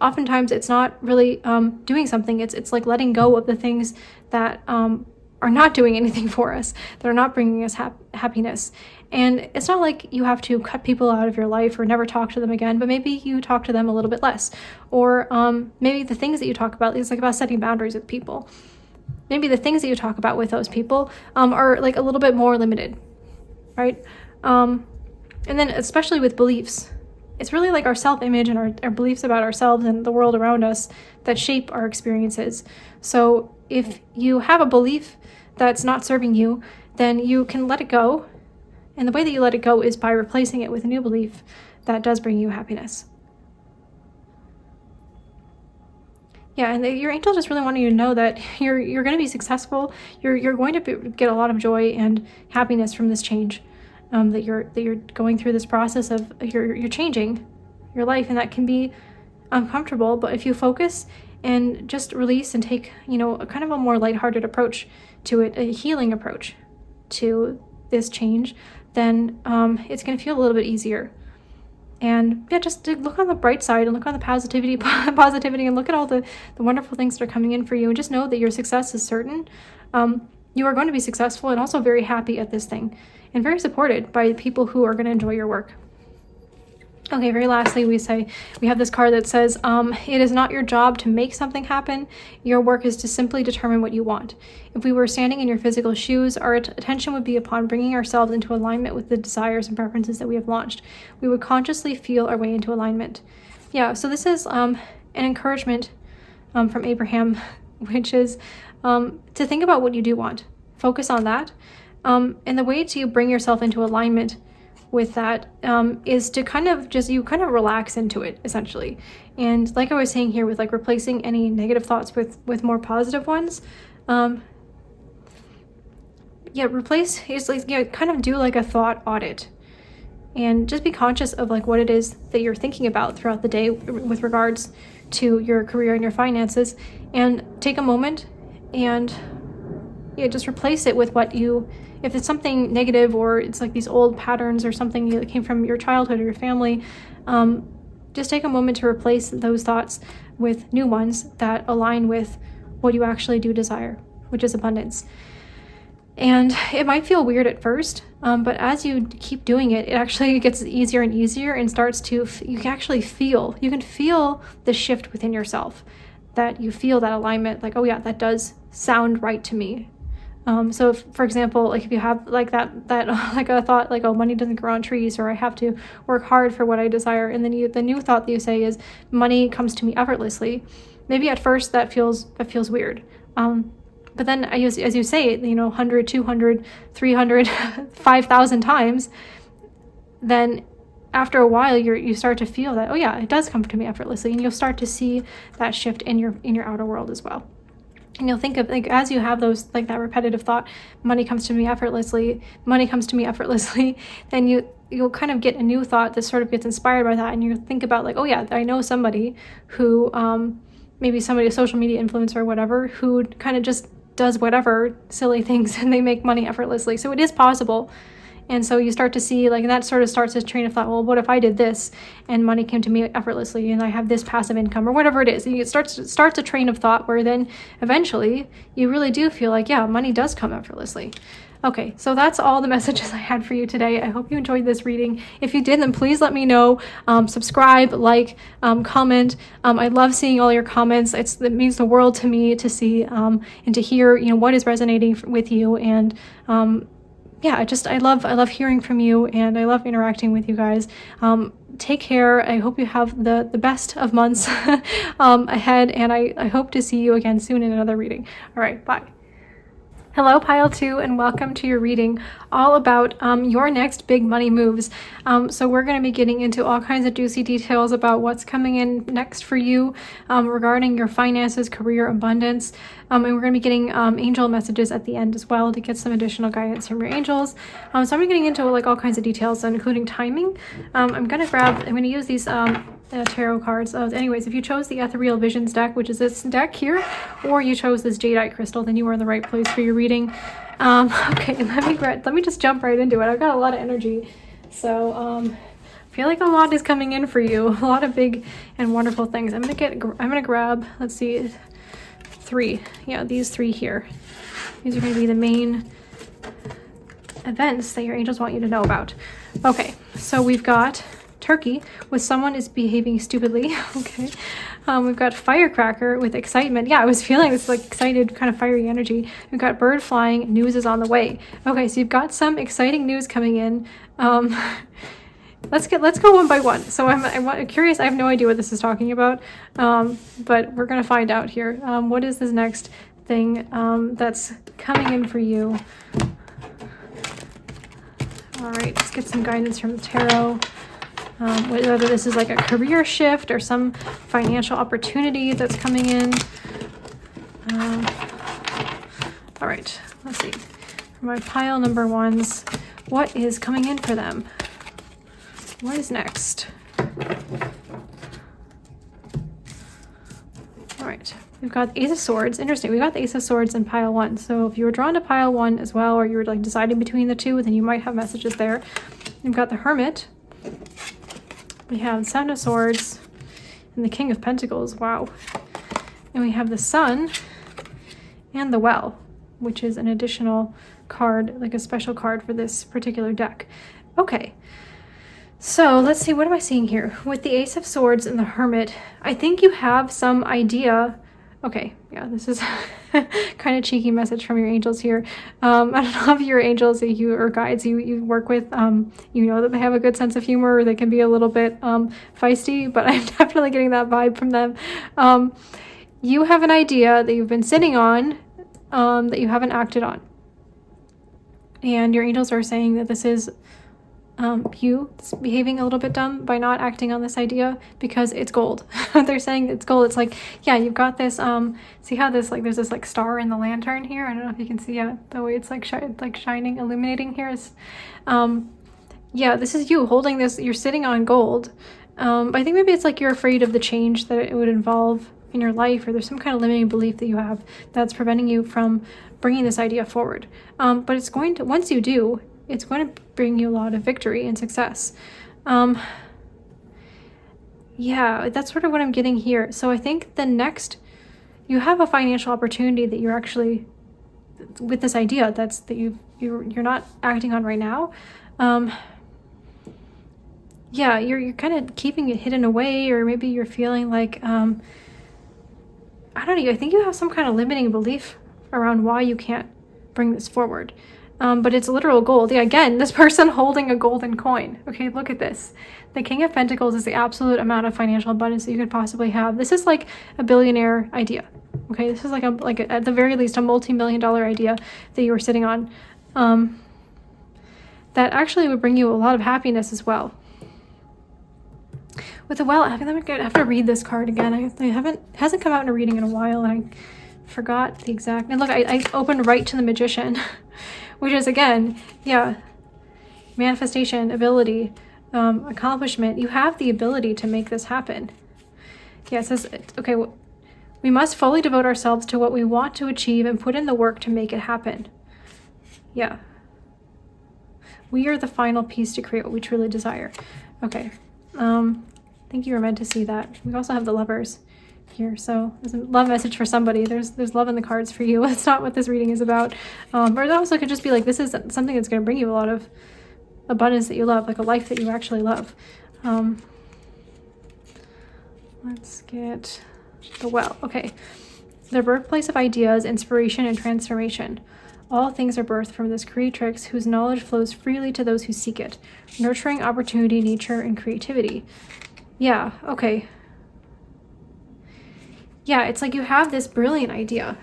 Oftentimes it's not really doing something. It's like letting go of the things that are not doing anything for us, that are not bringing us happiness. And it's not like you have to cut people out of your life or never talk to them again, but maybe you talk to them a little bit less. Or maybe the things that you talk about, it's like about setting boundaries with people. Maybe the things that you talk about with those people are like a little bit more limited, right? And then especially with beliefs, it's really like our self-image and our beliefs about ourselves and the world around us that shape our experiences. So if you have a belief that's not serving you, then you can let it go. And the way that you let it go is by replacing it with a new belief that does bring you happiness. Yeah, and your angel just really wanting you to know that you're going to be successful. You're going to get a lot of joy and happiness from this change. That you're going through this process of you're changing your life, and that can be uncomfortable. But if you focus and just release and take a kind of a more lighthearted approach to it, a healing approach to this change, then it's going to feel a little bit easier. And yeah, just to look on the bright side and look on the positivity and look at all the wonderful things that are coming in for you, and just know that your success is certain. You are going to be successful and also very happy at this thing, and very supported by people who are going to enjoy your work. Okay, very lastly, we have this card that says, it is not your job to make something happen. Your work is to simply determine what you want. If we were standing in your physical shoes, our attention would be upon bringing ourselves into alignment with the desires and preferences that we have launched. We would consciously feel our way into alignment. Yeah, so this is an encouragement from Abraham, which is to think about what you do want. Focus on that. And the way to bring yourself into alignment with that is to kind of relax into it, essentially. And like I was saying here, with like replacing any negative thoughts with more positive ones, replace is like, kind of do like a thought audit, and just be conscious of like what it is that you're thinking about throughout the day with regards to your career and your finances, and take a moment and just replace it with if it's something negative, or it's like these old patterns or something that came from your childhood or your family, just take a moment to replace those thoughts with new ones that align with what you actually do desire, which is abundance. And it might feel weird at first, but as you keep doing it, it actually gets easier and easier, and you can feel the shift within yourself, that you feel that alignment, like, oh yeah, that does sound right to me. So if, for example, like if you have like that like a thought like, oh, money doesn't grow on trees, or I have to work hard for what I desire, and then the new thought that you say is, money comes to me effortlessly. Maybe at first that feels weird. But then as you say it, 100, 200, 300, 5,000 times, then after a while you start to feel that, oh yeah, it does come to me effortlessly, and you'll start to see that shift in your outer world as well. And you'll think of, like, as you have those, like that repetitive thought, money comes to me effortlessly, then you'll kind of get a new thought that sort of gets inspired by that. And you think about like, oh yeah, I know somebody who, maybe somebody, a social media influencer or whatever, who kind of just does whatever silly things and they make money effortlessly. So it is possible. And so you start to see, like, and that sort of starts this train of thought, well, what if I did this and money came to me effortlessly, and I have this passive income, or whatever it is. And it starts a train of thought where then eventually you really do feel like, yeah, money does come effortlessly. Okay, so that's all the messages I had for you today. I hope you enjoyed this reading. If you did, then please let me know. Subscribe, like, comment. I love seeing all your comments. It means the world to me to see and to hear, what is resonating with you. And I love hearing from you, and I love interacting with you guys. Take care. I hope you have the best of months ahead, and I hope to see you again soon in another reading. All right, bye. Hello, Pile 2, and welcome to your reading all about your next big money moves. So we're going to be getting into all kinds of juicy details about what's coming in next for you regarding your finances, career, abundance. And we're going to be getting angel messages at the end as well to get some additional guidance from your angels. So I'm getting into like all kinds of details, including timing. I'm going to use these tarot cards. Anyways, if you chose the Ethereal Visions deck, which is this deck here, or you chose this jadeite crystal, then you are in the right place for your reading. Okay, let me just jump right into it. I've got a lot of energy, so I feel like a lot is coming in for you. A lot of big and wonderful things. I'm gonna grab, let's see, 3. Yeah, these 3 here. These are going to be the main events that your angels want you to know about. Okay, so we've got Turkey with someone is behaving stupidly. Okay. We've got Firecracker with excitement. Yeah, I was feeling this like excited kind of fiery energy. We've got Bird flying, news is on the way. Okay, so you've got some exciting news coming in. Let's go one by one. So I'm curious. I have no idea what this is talking about, but we're gonna find out here. What is this next thing that's coming in for you? All right, let's get some guidance from the tarot. Whether this is like a career shift or some financial opportunity that's coming in. All right, let's see. For my pile number 1s, what is coming in for them? What is next? All right, we've got Ace of Swords. Interesting, we got the Ace of Swords in pile 1. So if you were drawn to pile 1 as well, or you were like deciding between the two, then you might have messages there. We've got the Hermit. We have Seven of Swords and the King of Pentacles. Wow. And we have the Sun and the Well, which is an additional card, like a special card for this particular deck. Okay. So let's see, what am I seeing here? With the Ace of Swords and the Hermit, I think you have some idea. Okay, yeah, this is kind of cheeky message from your angels here. I don't know if your angels or guides you work with, you know that they have a good sense of humor, or they can be a little bit feisty, but I'm definitely getting that vibe from them. You have an idea that you've been sitting on that you haven't acted on. And your angels are saying that this is you behaving a little bit dumb by not acting on this idea because it's gold. They're saying it's gold. It's like, yeah, you've got this, see how this, like, there's this like star in the lantern here. I don't know if you can see the way it's like, shining, illuminating here is, yeah, this is you holding this, you're sitting on gold. But I think maybe it's like you're afraid of the change that it would involve in your life, or there's some kind of limiting belief that you have that's preventing you from bringing this idea forward. But it's going to, once you do, it's going to bring you a lot of victory and success. Yeah, that's sort of what I'm getting here. So I think the next, you have a financial opportunity that you're actually, with this idea that you're not acting on right now. Yeah, you're kind of keeping it hidden away, or maybe you're feeling like, I don't know, I think you have some kind of limiting belief around why you can't bring this forward. But it's literal gold. Yeah, again, this person holding a golden coin. Okay, look at this. The King of Pentacles is the absolute amount of financial abundance that you could possibly have. This is like a billionaire idea. Okay, this is like at the very least a multi-million-dollar idea that you were sitting on. That actually would bring you a lot of happiness as well. With the Well, I have to read this card again. It hasn't come out in a reading in a while, and I forgot the exact. And look, I opened right to the Magician. Which is, again, yeah, manifestation, ability, accomplishment. You have the ability to make this happen. Yeah, it says, okay, we must fully devote ourselves to what we want to achieve and put in the work to make it happen. Yeah. We are the final piece to create what we truly desire. Okay. I think you were meant to see that. We also have the Lovers here, so there's a love message for somebody. There's love in the cards for you. That's not what this reading is about. Or it also could just be like, this is something that's going to bring you a lot of abundance that you love, like a life that you actually love. Let's get the Well. Okay, the birthplace of ideas, inspiration, and transformation. All things are birthed from this creatrix whose knowledge flows freely to those who seek it, nurturing opportunity, nature, and creativity. Yeah, okay. Yeah, it's like you have this brilliant idea.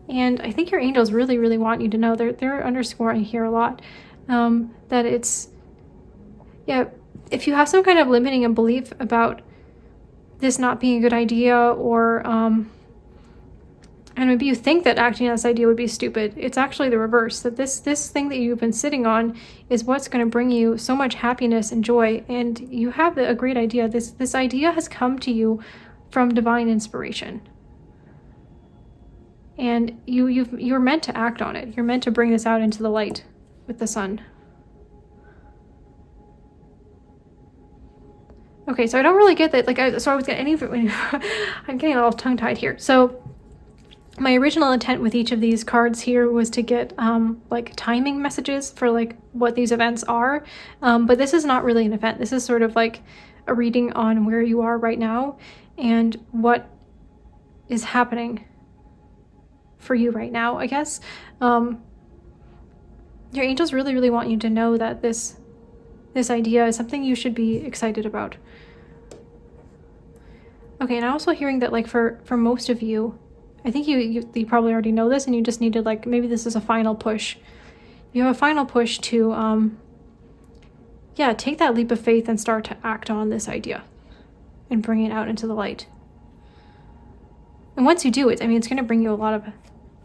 And I think your angels really, really want you to know, they're underscoring here a lot, that it's, yeah, if you have some kind of limiting and belief about this not being a good idea, or, and maybe you think that acting on this idea would be stupid, it's actually the reverse, that this thing that you've been sitting on is what's going to bring you so much happiness and joy, and you have a great idea. This idea has come to you from divine inspiration. And you're meant to act on it. You're meant to bring this out into the light with the Sun. Okay, so I don't really get that, like, I'm getting all tongue-tied here. So my original intent with each of these cards here was to get like timing messages for like what these events are, but this is not really an event. This is sort of like a reading on where you are right now and what is happening for you right now, I guess. Your angels really, really want you to know that this idea is something you should be excited about. Okay, and I'm also hearing that, like, for most of you, I think you probably already know this, and you just need to, like, maybe this is a final push. You have a final push to, yeah, take that leap of faith and start to act on this idea and bring it out into the light. And once you do it, I mean, it's going to bring you a lot of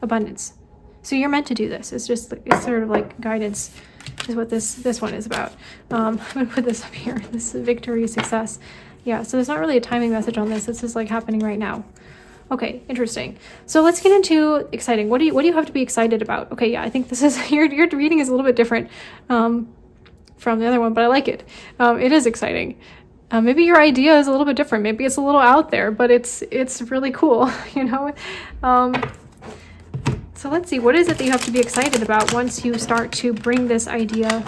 abundance. So you're meant to do this. It's sort of like guidance is what this one is about. I'm going to put this up here. This is victory, success. Yeah, so there's not really a timing message on this. This is like happening right now. Okay, interesting. So let's get into exciting. What do you have to be excited about? Okay, yeah, I think this is your reading is a little bit different. from the other one, but I like it. It is exciting. Maybe your idea is a little bit different. Maybe it's a little out there, but it's really cool, you know? So let's see, what is it that you have to be excited about once you start to bring this idea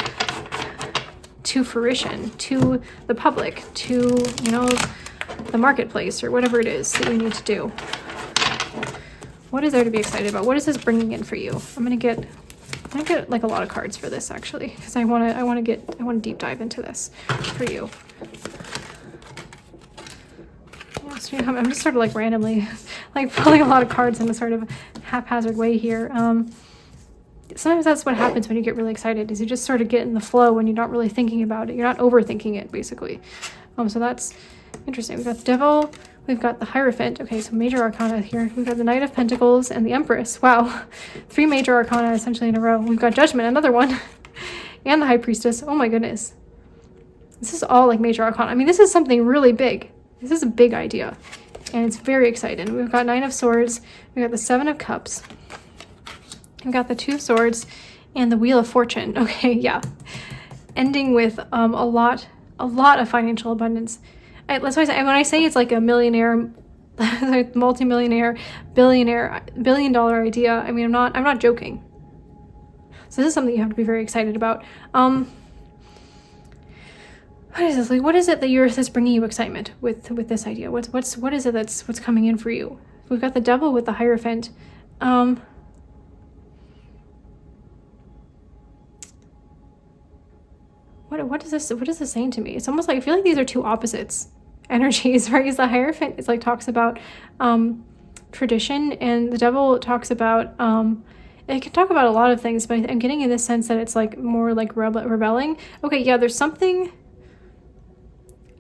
to fruition, to the public, to, you know, the marketplace, or whatever it is that you need to do? What is there to be excited about? What is this bringing in for you? I'm gonna get like a lot of cards for this, actually, because I want to deep dive into this for you. Yeah, so I'm just sort of like randomly like pulling a lot of cards in a sort of haphazard way here. Sometimes that's what happens when you get really excited, is you just sort of get in the flow when you're not really thinking about it. You're not overthinking it, basically. So that's interesting. We've got the Devil, we've got the Hierophant. Okay, so major arcana here. We've got the Knight of Pentacles and the Empress. Wow, 3 major arcana essentially in a row. We've got Judgment, another one, and the High Priestess. Oh my goodness. This is all like major arcana. I mean, this is something really big. This is a big idea, and it's very exciting. We've got 9 of Swords, we've got the 7 of Cups, we've got the 2 of Swords, and the Wheel of Fortune. Okay, yeah. Ending with a lot of financial abundance. That's why when I say it's like a millionaire, like multi-millionaire, billion-dollar idea, I mean, I'm not joking. So this is something you have to be very excited about. What is this? Like, what is it that's bringing you excitement with this idea? What is it what's coming in for you? We've got the Devil with the Hierophant. What is this saying to me? It's almost like I feel like these are two opposites energies, right? Because the Hierophant is like talks about tradition, and the Devil talks about it can talk about a lot of things, but I'm getting in this sense that it's like more like rebelling. Okay, yeah, there's something.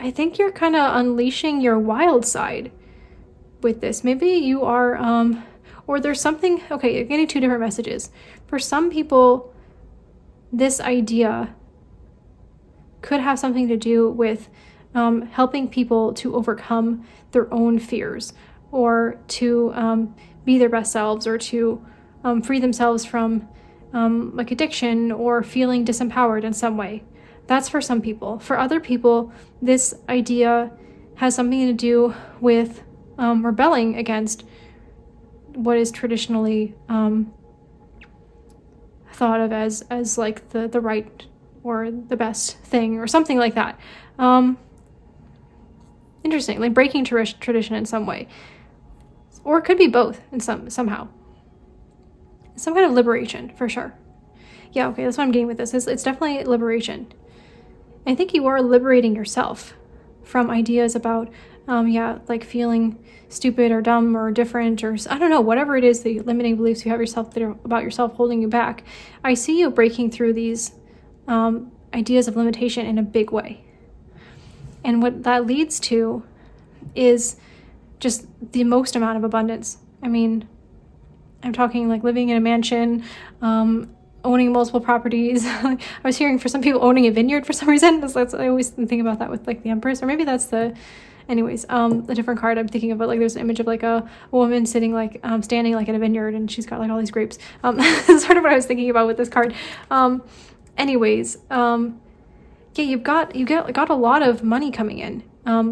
I think you're kind of unleashing your wild side with this. Maybe you are, or there's something. Okay, you're getting 2 different messages. For some people, this idea could have something to do with helping people to overcome their own fears, or to be their best selves, or to free themselves from like addiction or feeling disempowered in some way. That's for some people. For other people, this idea has something to do with rebelling against what is traditionally thought of as like the right or the best thing, or something like that. Interesting, like breaking tradition in some way. Or it could be both in somehow. Some kind of liberation, for sure. Yeah, okay, that's what I'm getting with this. It's definitely liberation. I think you are liberating yourself from ideas about, like feeling stupid or dumb or different, or I don't know, whatever it is, the limiting beliefs you have about yourself holding you back. I see you breaking through these ideas of limitation in a big way. And what that leads to is just the most amount of abundance. I mean, I'm talking like living in a mansion, owning multiple properties. I was hearing for some people owning a vineyard for some reason. I always think about that with like the Empress, or maybe that's a different card I'm thinking of. But like there's an image of like a woman sitting like standing like in a vineyard, and she's got like all these grapes. That's sort of what I was thinking about with this card. Yeah, you got a lot of money coming in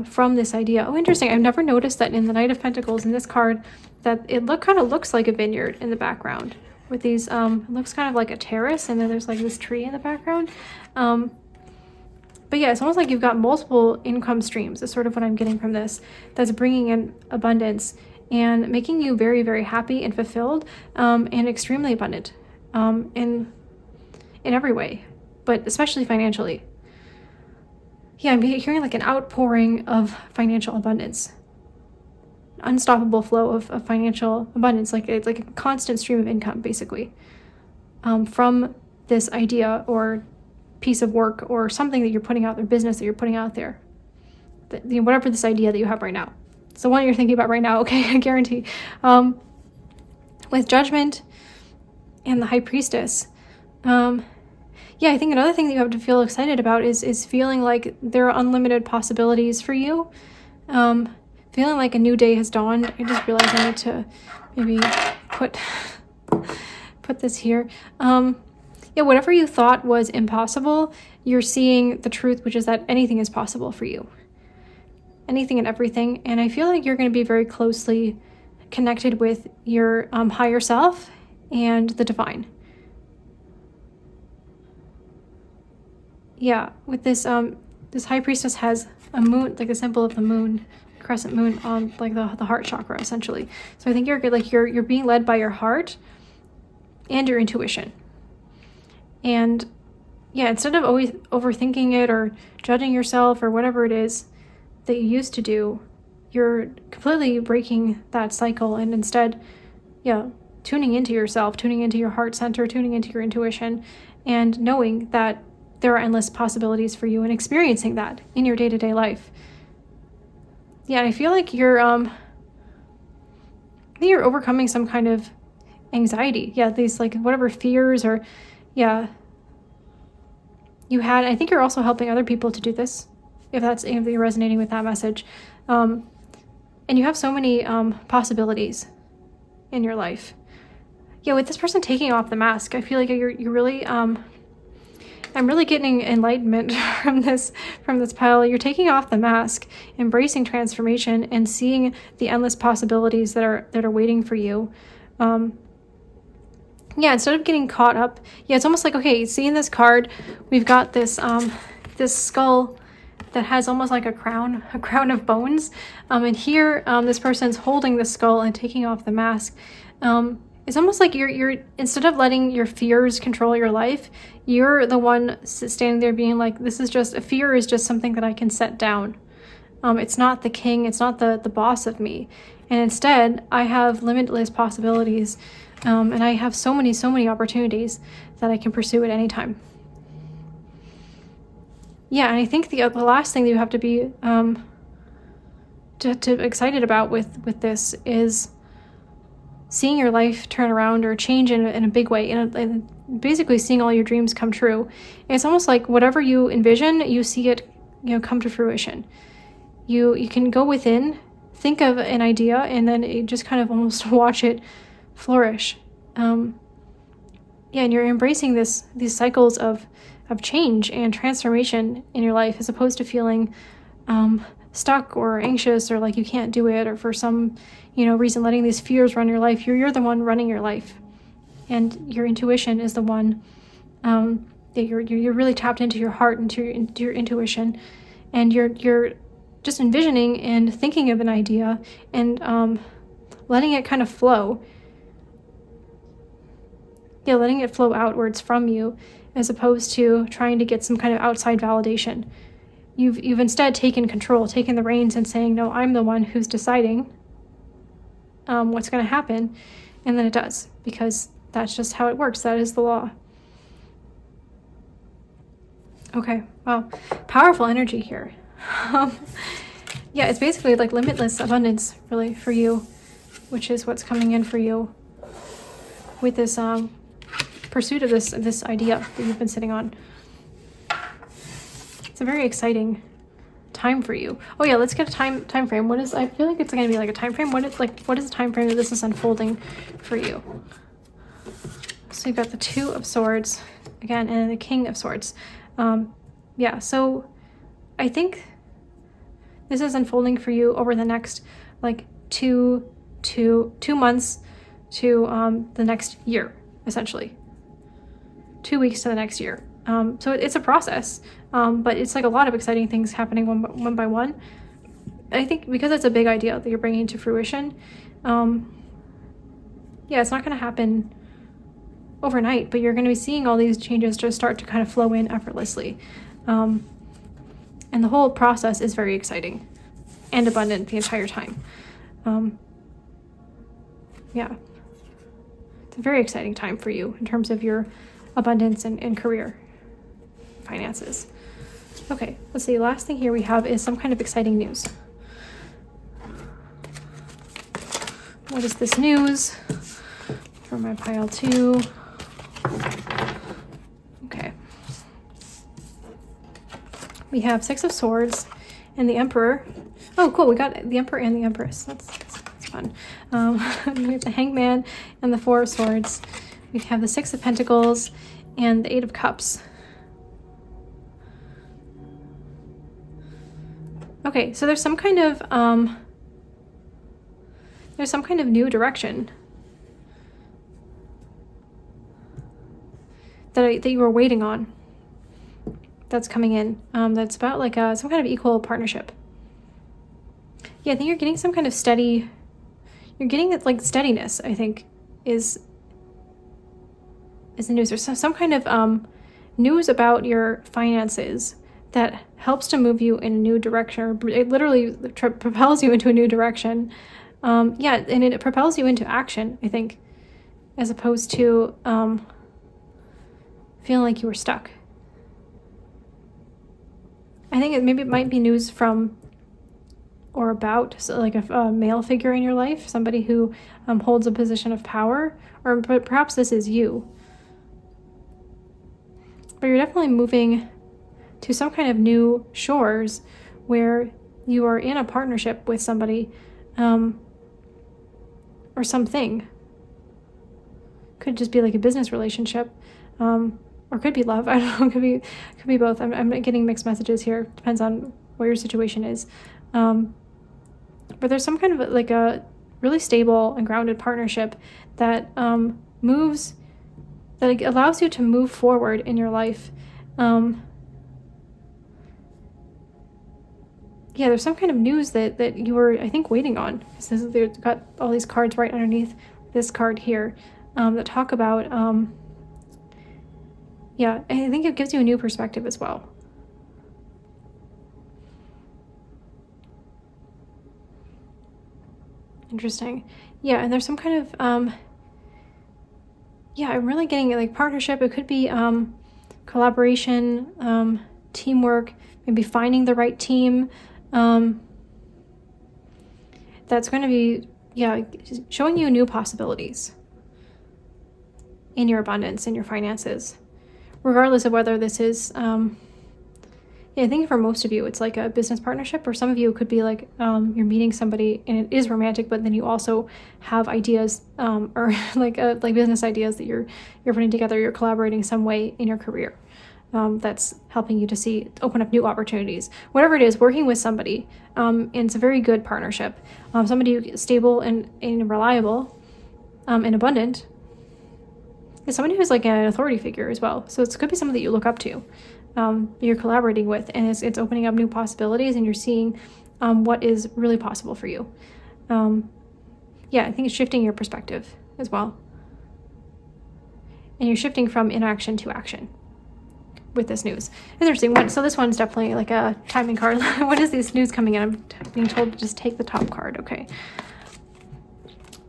from this idea. Oh, interesting. I've never noticed that in the Knight of Pentacles in this card that it kind of looks like a vineyard in the background with these. It looks kind of like a terrace, and then there's like this tree in the background. But yeah, it's almost like you've got multiple income streams. That's sort of what I'm getting from this. That's bringing in abundance and making you very, very happy and fulfilled, and extremely abundant in every way, but especially financially. Yeah, I'm hearing like an outpouring of financial abundance, unstoppable flow of financial abundance, like it's like a constant stream of income, basically, from this idea or piece of work or something that you're putting out there, business that you're putting out there, whatever this idea that you have right now. It's the one you're thinking about right now, okay, I guarantee. With Judgment and the High Priestess, yeah, I think another thing that you have to feel excited about is feeling like there are unlimited possibilities for you. Feeling like a new day has dawned. I just realized I need to maybe put this here. Yeah, whatever you thought was impossible, you're seeing the truth, which is that anything is possible for you. Anything and everything. And I feel like you're going to be very closely connected with your higher self and the divine. Yeah, with this this high priestess has a moon, like the symbol of the moon, crescent moon on like the heart chakra essentially. So I think you're good, like you're being led by your heart and your intuition. And yeah, instead of always overthinking it or judging yourself or whatever it is that you used to do, you're completely breaking that cycle and instead, yeah, tuning into yourself, tuning into your heart center, tuning into your intuition, and knowing that there are endless possibilities for you and experiencing that in your day-to-day life. Yeah, I feel like you're overcoming some kind of anxiety. Yeah, these like whatever fears or yeah you had. I think you're also helping other people to do this, if you're resonating with that message. And you have so many possibilities in your life. Yeah, with this person taking off the mask, I feel like you're really I'm really getting enlightenment from this pile. You're taking off the mask, embracing transformation, and seeing the endless possibilities that are waiting for you. Yeah, instead of getting caught up, yeah, it's almost like, okay, seeing this card, we've got this this skull that has almost like a crown of bones. And here, this person's holding the skull and taking off the mask. It's almost like you're instead of letting your fears control your life, you're the one standing there being like, this is just, a fear is just something that I can set down. It's not the king, it's not the boss of me. And instead, I have limitless possibilities. And I have so many opportunities that I can pursue at any time. Yeah, and I think the last thing that you have to be to excited about with this is seeing your life turn around or change in a big way, and basically seeing all your dreams come true. And it's almost like whatever you envision, you see it, come to fruition. You can go within, think of an idea, and then you just kind of almost watch it flourish. Yeah, and you're embracing these cycles of change and transformation in your life, as opposed to feeling stuck or anxious or like you can't do it, or for some reason letting these fears run your life. You're the one running your life, and your intuition is the one that you're really tapped into your heart, into your intuition, and you're just envisioning and thinking of an idea and letting it kind of flow. Yeah, letting it flow outwards from you, as opposed to trying to get some kind of outside validation. You've instead taken control, taken the reins, and saying, no, I'm the one who's deciding what's going to happen, and then it does, because that's just how it works. That is the law. Okay, wow, powerful energy here. Yeah, it's basically like limitless abundance, really, for you, which is what's coming in for you with this pursuit of this idea that you've been sitting on. It's a very exciting time for you. Oh yeah, let's get a time frame. I feel like it's gonna be like a time frame. What is the time frame that this is unfolding for you? So you've got the Two of Swords again, and the King of Swords. Yeah, so I think this is unfolding for you over the next like two months to the next year, essentially. 2 weeks to the next year. So it's a process, but it's like a lot of exciting things happening one by one. And I think because it's a big idea that you're bringing to fruition, yeah, it's not going to happen overnight, but you're going to be seeing all these changes just start to kind of flow in effortlessly. And the whole process is very exciting and abundant the entire time. Yeah, it's a very exciting time for you in terms of your abundance and career finances. Okay, let's see. Last thing here we have is some kind of exciting news. What is this news for my pile 2? Okay. We have Six of Swords and the Emperor. Oh, cool. We got the Emperor and the Empress. That's fun. We have the Hangman and the Four of Swords. We have the Six of Pentacles and the Eight of Cups. Okay, so there's some kind of new direction that you were waiting on. That's coming in. That's about like some kind of equal partnership. Yeah, I think you're getting some kind of steady. You're getting like steadiness. I think is the news. There's some kind of news about your finances that helps to move you in a new direction. Or it literally propels you into a new direction. Yeah, and it propels you into action. I think, as opposed to feeling like you were stuck. I think it might be news from or about like a male figure in your life, somebody who holds a position of power, or perhaps this is you. But you're definitely moving to some kind of new shores where you are in a partnership with somebody or something. Could just be like a business relationship. Or could be love. I don't know. Could be both. I'm getting mixed messages here. Depends on what your situation is. But there's some kind of like a really stable and grounded partnership that moves, that allows you to move forward in your life. Yeah, there's some kind of news that you were, I think, waiting on. They've got all these cards right underneath this card here that talk about. Yeah, I think it gives you a new perspective as well. Interesting. Yeah, and there's some kind of, yeah, I'm really getting like partnership. It could be collaboration, teamwork, maybe finding the right team. That's going to be, yeah, showing you new possibilities in your abundance, in your finances. Regardless of whether this is, yeah, I think for most of you, it's like a business partnership, or some of you it could be like you're meeting somebody and it is romantic, but then you also have ideas or like business ideas that you're putting together. You're collaborating some way in your career that's helping you to open up new opportunities. Whatever it is, working with somebody, and it's a very good partnership. Somebody who's stable and reliable and abundant. Is somebody who's like an authority figure as well. So it could be someone that you look up to, you're collaborating with, and it's opening up new possibilities, and you're seeing what is really possible for you. Yeah, I think it's shifting your perspective as well. And you're shifting from inaction to action with this news. Interesting one. So this one's definitely like a timing card. What is this news coming in? I'm being told to just take the top card. Okay.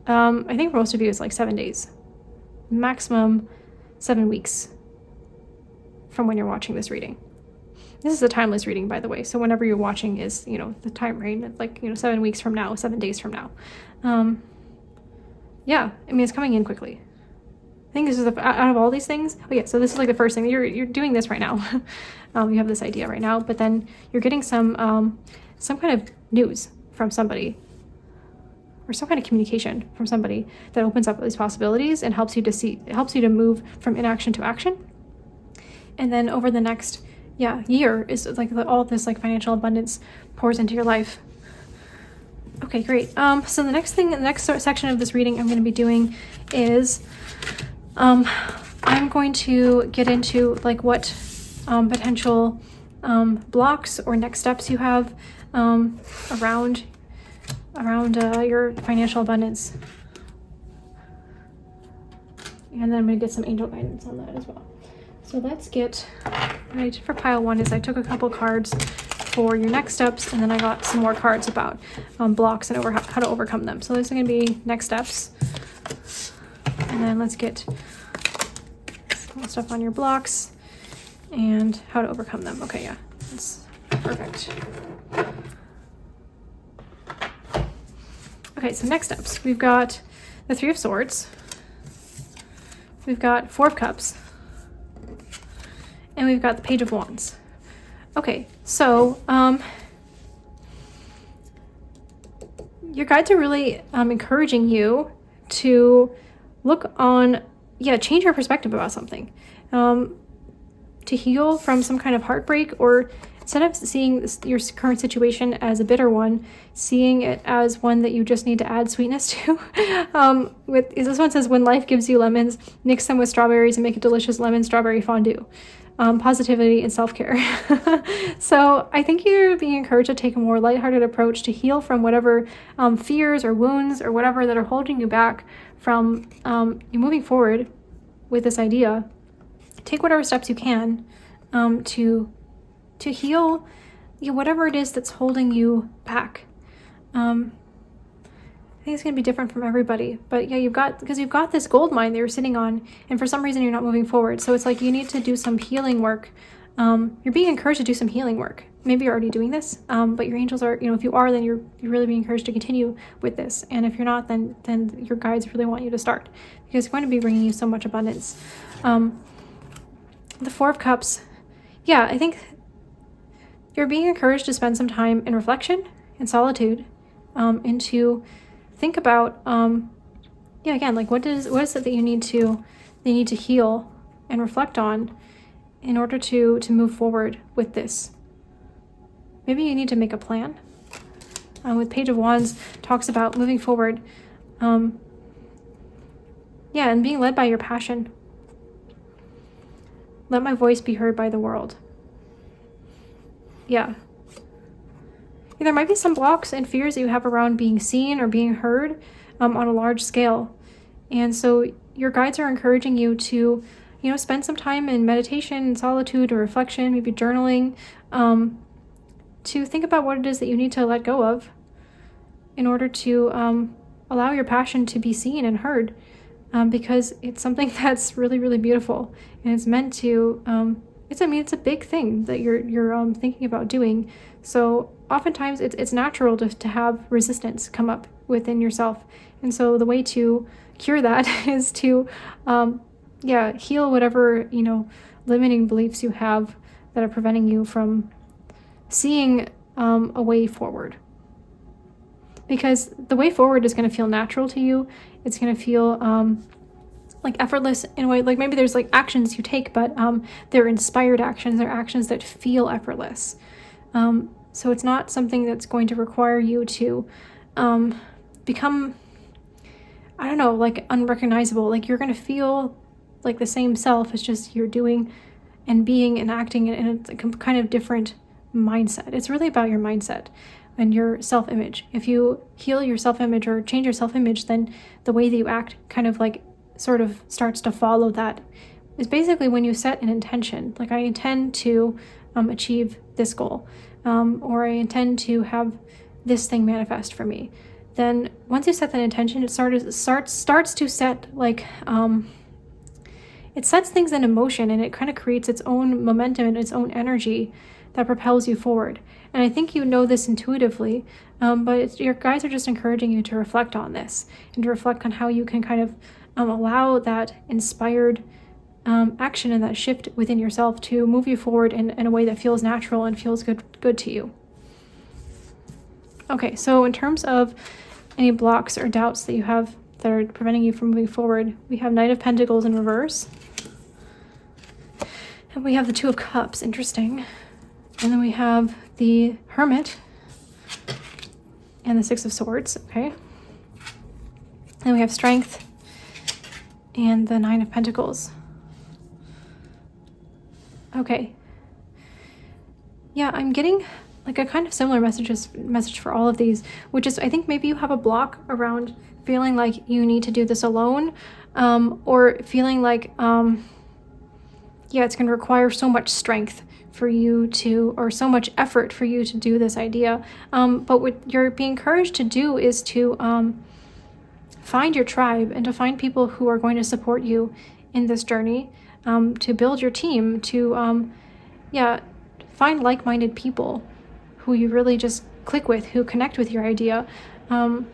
I think for most of you it's like 7 days. Maximum 7 weeks from when you're watching this reading. This is a timeless reading, by the way. So whenever you're watching is, the time range, like, 7 weeks from now, 7 days from now. Yeah, I mean, it's coming in quickly. I think this is out of all these things. Oh yeah, so this is like the first thing. You're doing this right now. You have this idea right now, but then you're getting some kind of news from somebody, or some kind of communication from somebody that opens up these possibilities and helps you to move from inaction to action. And then over the next year is like all of this like financial abundance pours into your life. Okay, great. So the next section of this reading I'm going to be doing is I'm going to get into like what potential blocks or next steps you have around your financial abundance. And then I'm going to get some angel guidance on that as well. So let's get, what I did for pile 1 is I took a couple cards for your next steps, and then I got some more cards about blocks and how to overcome them. So this is going to be next steps. And then let's get some stuff on your blocks and how to overcome them. Okay, yeah, that's perfect. Okay, so next steps. We've got the 3 of Swords. We've got 4 of Cups. And we've got the Page of Wands. Okay, so your guides are really encouraging you to look on, change your perspective about something. To heal from some kind of heartbreak, or instead of seeing your current situation as a bitter one, seeing it as one that you just need to add sweetness to. This one says, when life gives you lemons, mix them with strawberries and make a delicious lemon strawberry fondue. Positivity and self-care. So I think you're being encouraged to take a more lighthearted approach to heal from whatever fears or wounds or whatever that are holding you back from you moving forward with this idea. Take whatever steps you can to heal whatever it is that's holding you back. I think it's going to be different from everybody, but yeah, you've got this gold mine that you're sitting on, and for some reason you're not moving forward. So it's like you need to do some healing work. You're being encouraged to do some healing work. Maybe you're already doing this, but your angels are, if you are, then you're really being encouraged to continue with this. And if you're not, then your guides really want you to start, because it's going to be bringing you so much abundance. The Four of Cups. Yeah, I think you're being encouraged to spend some time in reflection and solitude, and to think about, again, like what is it that you need to heal and reflect on in order to move forward with this. Maybe you need to make a plan. With Page of Wands talks about moving forward, and being led by your passion. Let my voice be heard by the world. Yeah, there might be some blocks and fears that you have around being seen or being heard on a large scale. And so your guides are encouraging you to, spend some time in meditation and solitude or reflection, maybe journaling, to think about what it is that you need to let go of in order to allow your passion to be seen and heard, because it's something that's really, really beautiful. And it's meant to, it's a big thing that you're thinking about doing. So oftentimes it's natural to have resistance come up within yourself. And so the way to cure that is to, heal whatever, limiting beliefs you have that are preventing you from seeing a way forward. Because the way forward is going to feel natural to you. It's going to feel like effortless in a way. Like maybe there's like actions you take, but they're inspired actions. They're actions that feel effortless. So it's not something that's going to require you to become, like unrecognizable. Like you're going to feel like the same self. It's just you're doing and being and acting in a kind of different mindset. It's really about your mindset and your self-image. If you heal your self-image or change your self-image, then the way that you act kind of like sort of starts to follow that. Is basically when you set an intention, like I intend to achieve this goal, or I intend to have this thing manifest for me. Then once you set that intention, it starts to set like, it sets things in motion, and it kind of creates its own momentum and its own energy that propels you forward. And I think you know this intuitively, but your guides are just encouraging you to reflect on this and to reflect on how you can kind of allow that inspired action and that shift within yourself to move you forward in a way that feels natural and feels good to you. Okay, so in terms of any blocks or doubts that you have that are preventing you from moving forward, we have Knight of Pentacles in reverse. And we have the Two of Cups, interesting. And then we have the Hermit and the Six of Swords, okay. Then we have Strength and the Nine of Pentacles. Okay. Yeah, I'm getting like a kind of similar message for all of these, which is I think maybe you have a block around feeling like you need to do this alone, or feeling like, it's going to require so much strength for you to, or so much effort for you to do this idea. But what you're being encouraged to do is to find your tribe and to find people who are going to support you in this journey, to build your team, to find like-minded people who you really just click with, who connect with your idea. And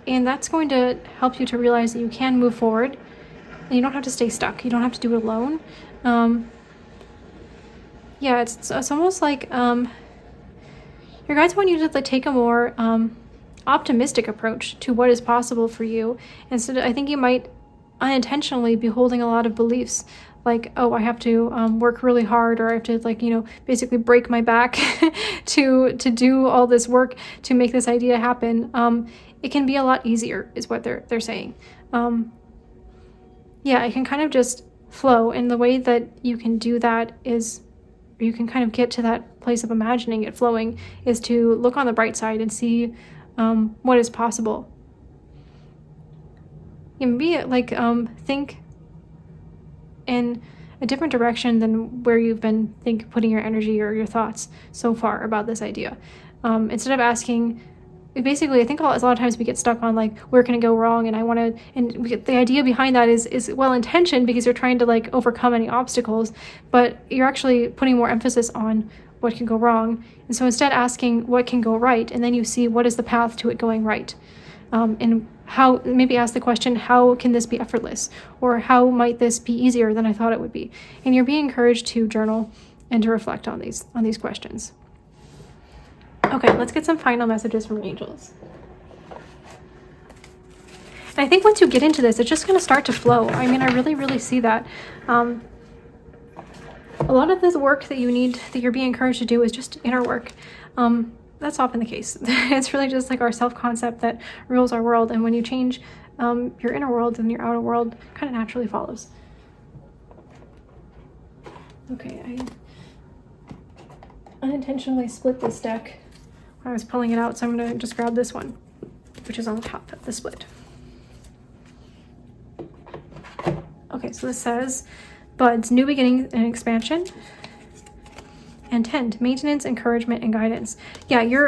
that's going to help you to realize that you can move forward and you don't have to stay stuck. You don't have to do it alone. It's almost like your guides want you to take a more optimistic approach to what is possible for you. And so I think you might unintentionally be holding a lot of beliefs like, oh, I have to work really hard, or I have to, like, you know, basically break my back to do all this work to make this idea happen. It can be a lot easier, is what they're saying. Yeah, it can kind of just flow, and the way that you can do that is, or you can kind of get to that place of imagining it flowing, is to look on the bright side and see what is possible. You can be like, think in a different direction than where you've been putting your energy or your thoughts so far about this idea. Instead of asking, basically, I think a lot of times we get stuck on, like, where can it go wrong? And the idea behind that is well intentioned, because you're trying to, like, overcome any obstacles, but you're actually putting more emphasis on what can go wrong. And so instead asking what can go right, and then you see what is the path to it going right. And how, maybe ask the question, how can this be effortless? Or how might this be easier than I thought it would be? And you're being encouraged to journal and to reflect on these questions. Okay, let's get some final messages from angels. And I think once you get into this, it's just going to start to flow. I mean, I really, really see that. A lot of this work that you're being encouraged to do is just inner work. That's often the case. It's really just like our self-concept that rules our world. And when you change your inner world, then your outer world kind of naturally follows. Okay, I unintentionally split this deck when I was pulling it out, so I'm going to just grab this one, which is on the top of the split. Okay, so this says buds, new beginnings and expansion. And 10, maintenance, encouragement, and guidance. Yeah, your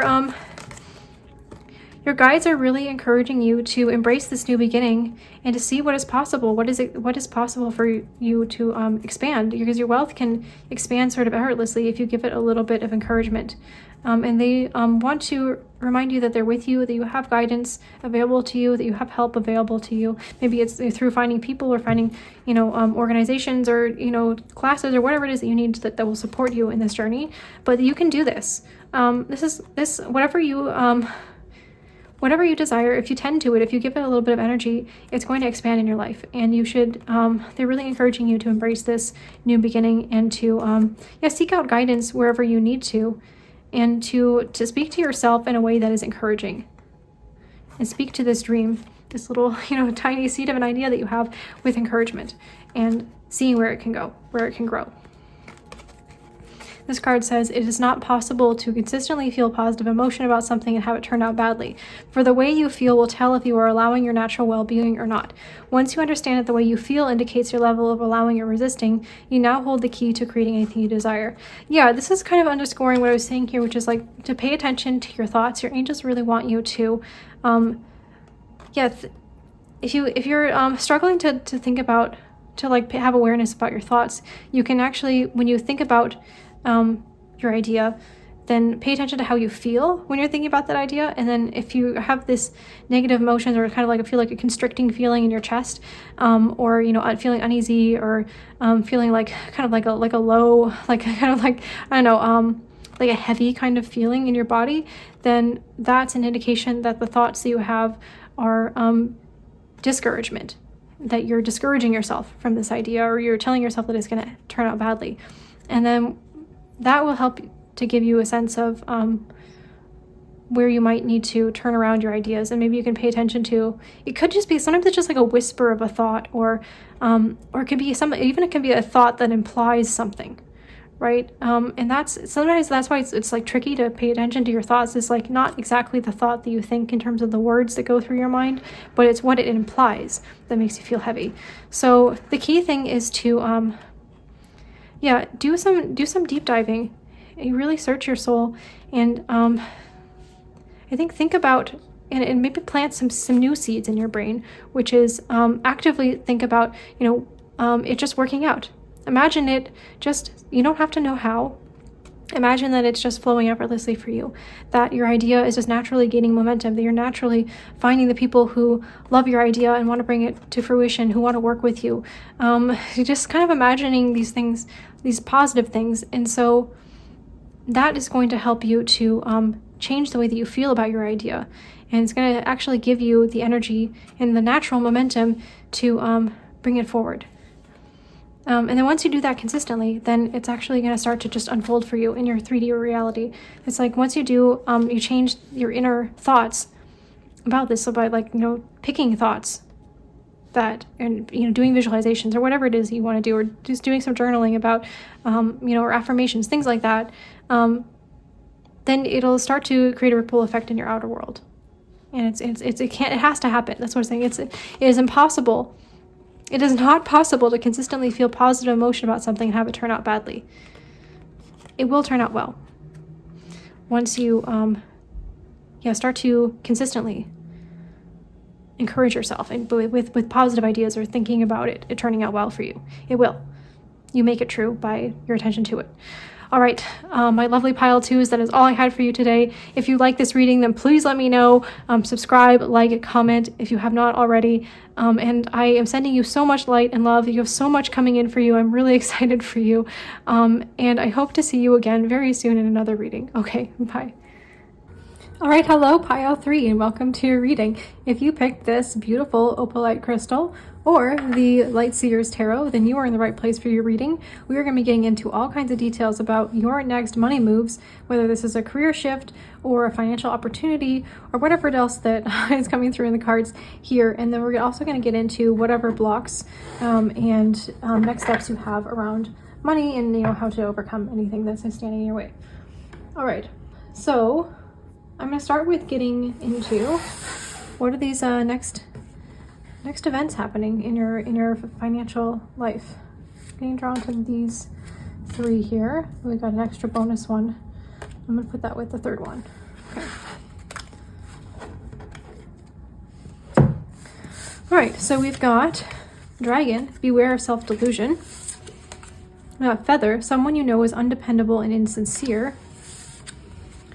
guides are really encouraging you to embrace this new beginning and to see what is possible. What is possible for you to expand, because your wealth can expand sort of effortlessly if you give it a little bit of encouragement. And they want to remind you that they're with you, that you have guidance available to you, that you have help available to you. Maybe it's through finding people or finding, organizations or, classes or whatever it is that you need that will support you in this journey. But you can do this. Whatever you desire, if you tend to it, if you give it a little bit of energy, it's going to expand in your life. And you should, they're really encouraging you to embrace this new beginning and to seek out guidance wherever you need to, and to speak to yourself in a way that is encouraging. And speak to this dream, this little, tiny seed of an idea that you have, with encouragement, and seeing where it can go, where it can grow. This card says, it is not possible to consistently feel positive emotion about something and have it turn out badly. For the way you feel will tell if you are allowing your natural well-being or not. Once you understand that the way you feel indicates your level of allowing or resisting, you now hold the key to creating anything you desire. Yeah, this is kind of underscoring what I was saying here, which is like to pay attention to your thoughts. Your angels really want you to, if you're struggling to think about, to like have awareness about your thoughts, you can actually, when you think about your idea, then pay attention to how you feel when you're thinking about that idea. And then if you have this negative emotions, or kind of like feel like a constricting feeling in your chest, or feeling uneasy, or feeling like kind of like a low, like kind of like, I don't know, like a heavy kind of feeling in your body, then that's an indication that the thoughts that you have are discouragement, that you're discouraging yourself from this idea, or you're telling yourself that it's going to turn out badly. And then that will help to give you a sense of where you might need to turn around your ideas. And maybe you can pay attention to, it could just be, sometimes it's just like a whisper of a thought, or it could be it can be a thought that implies something, right? And sometimes that's why it's like tricky to pay attention to your thoughts. It's like not exactly the thought that you think in terms of the words that go through your mind, but it's what it implies that makes you feel heavy. So the key thing is to do some deep diving. You really search your soul, and I think about and maybe plant some new seeds in your brain, which is actively think about it just working out. Imagine it just, you don't have to know how. Imagine that it's just flowing effortlessly for you, that your idea is just naturally gaining momentum, that you're naturally finding the people who love your idea and want to bring it to fruition, who want to work with you. Just kind of imagining these things, these positive things. And so that is going to help you to change the way that you feel about your idea. And it's going to actually give you the energy and the natural momentum to bring it forward. And then once you do that consistently, then it's actually going to start to just unfold for you in your 3D reality. It's like once you do, you change your inner thoughts about this. So by like, picking thoughts that, and, doing visualizations or whatever it is you want to do, or just doing some journaling about, or affirmations, things like that, then it'll start to create a ripple effect in your outer world. And it has to happen. That's what I'm saying. It is impossible. It is not possible to consistently feel positive emotion about something and have it turn out badly. It will turn out well. Once you, start to consistently encourage yourself and with positive ideas or thinking about it turning out well for you. It will. You make it true by your attention to it. All right, my lovely pile twos, that is all I had for you today. If you like this reading, then please let me know. Subscribe, like, comment if you have not already. And I am sending you so much light and love. You have so much coming in for you. I'm really excited for you. And I hope to see you again very soon in another reading. Okay, bye. All right, hello, pile 3, and welcome to your reading. If you picked this beautiful opalite crystal or the Light Seers Tarot, then you are in the right place for your reading. We are going to be getting into all kinds of details about your next money moves, whether this is a career shift or a financial opportunity or whatever else that is coming through in the cards here. And then we're also going to get into whatever blocks and next steps you have around money and how to overcome anything that's standing in your way. All right, so I'm going to start with getting into what are these next events happening in your financial life. Getting drawn to these 3 here. We got an extra bonus one. I'm going to put that with the 3rd one. Okay. All right, so we've got Dragon, beware of self-delusion. We got Feather, someone you know is undependable and insincere.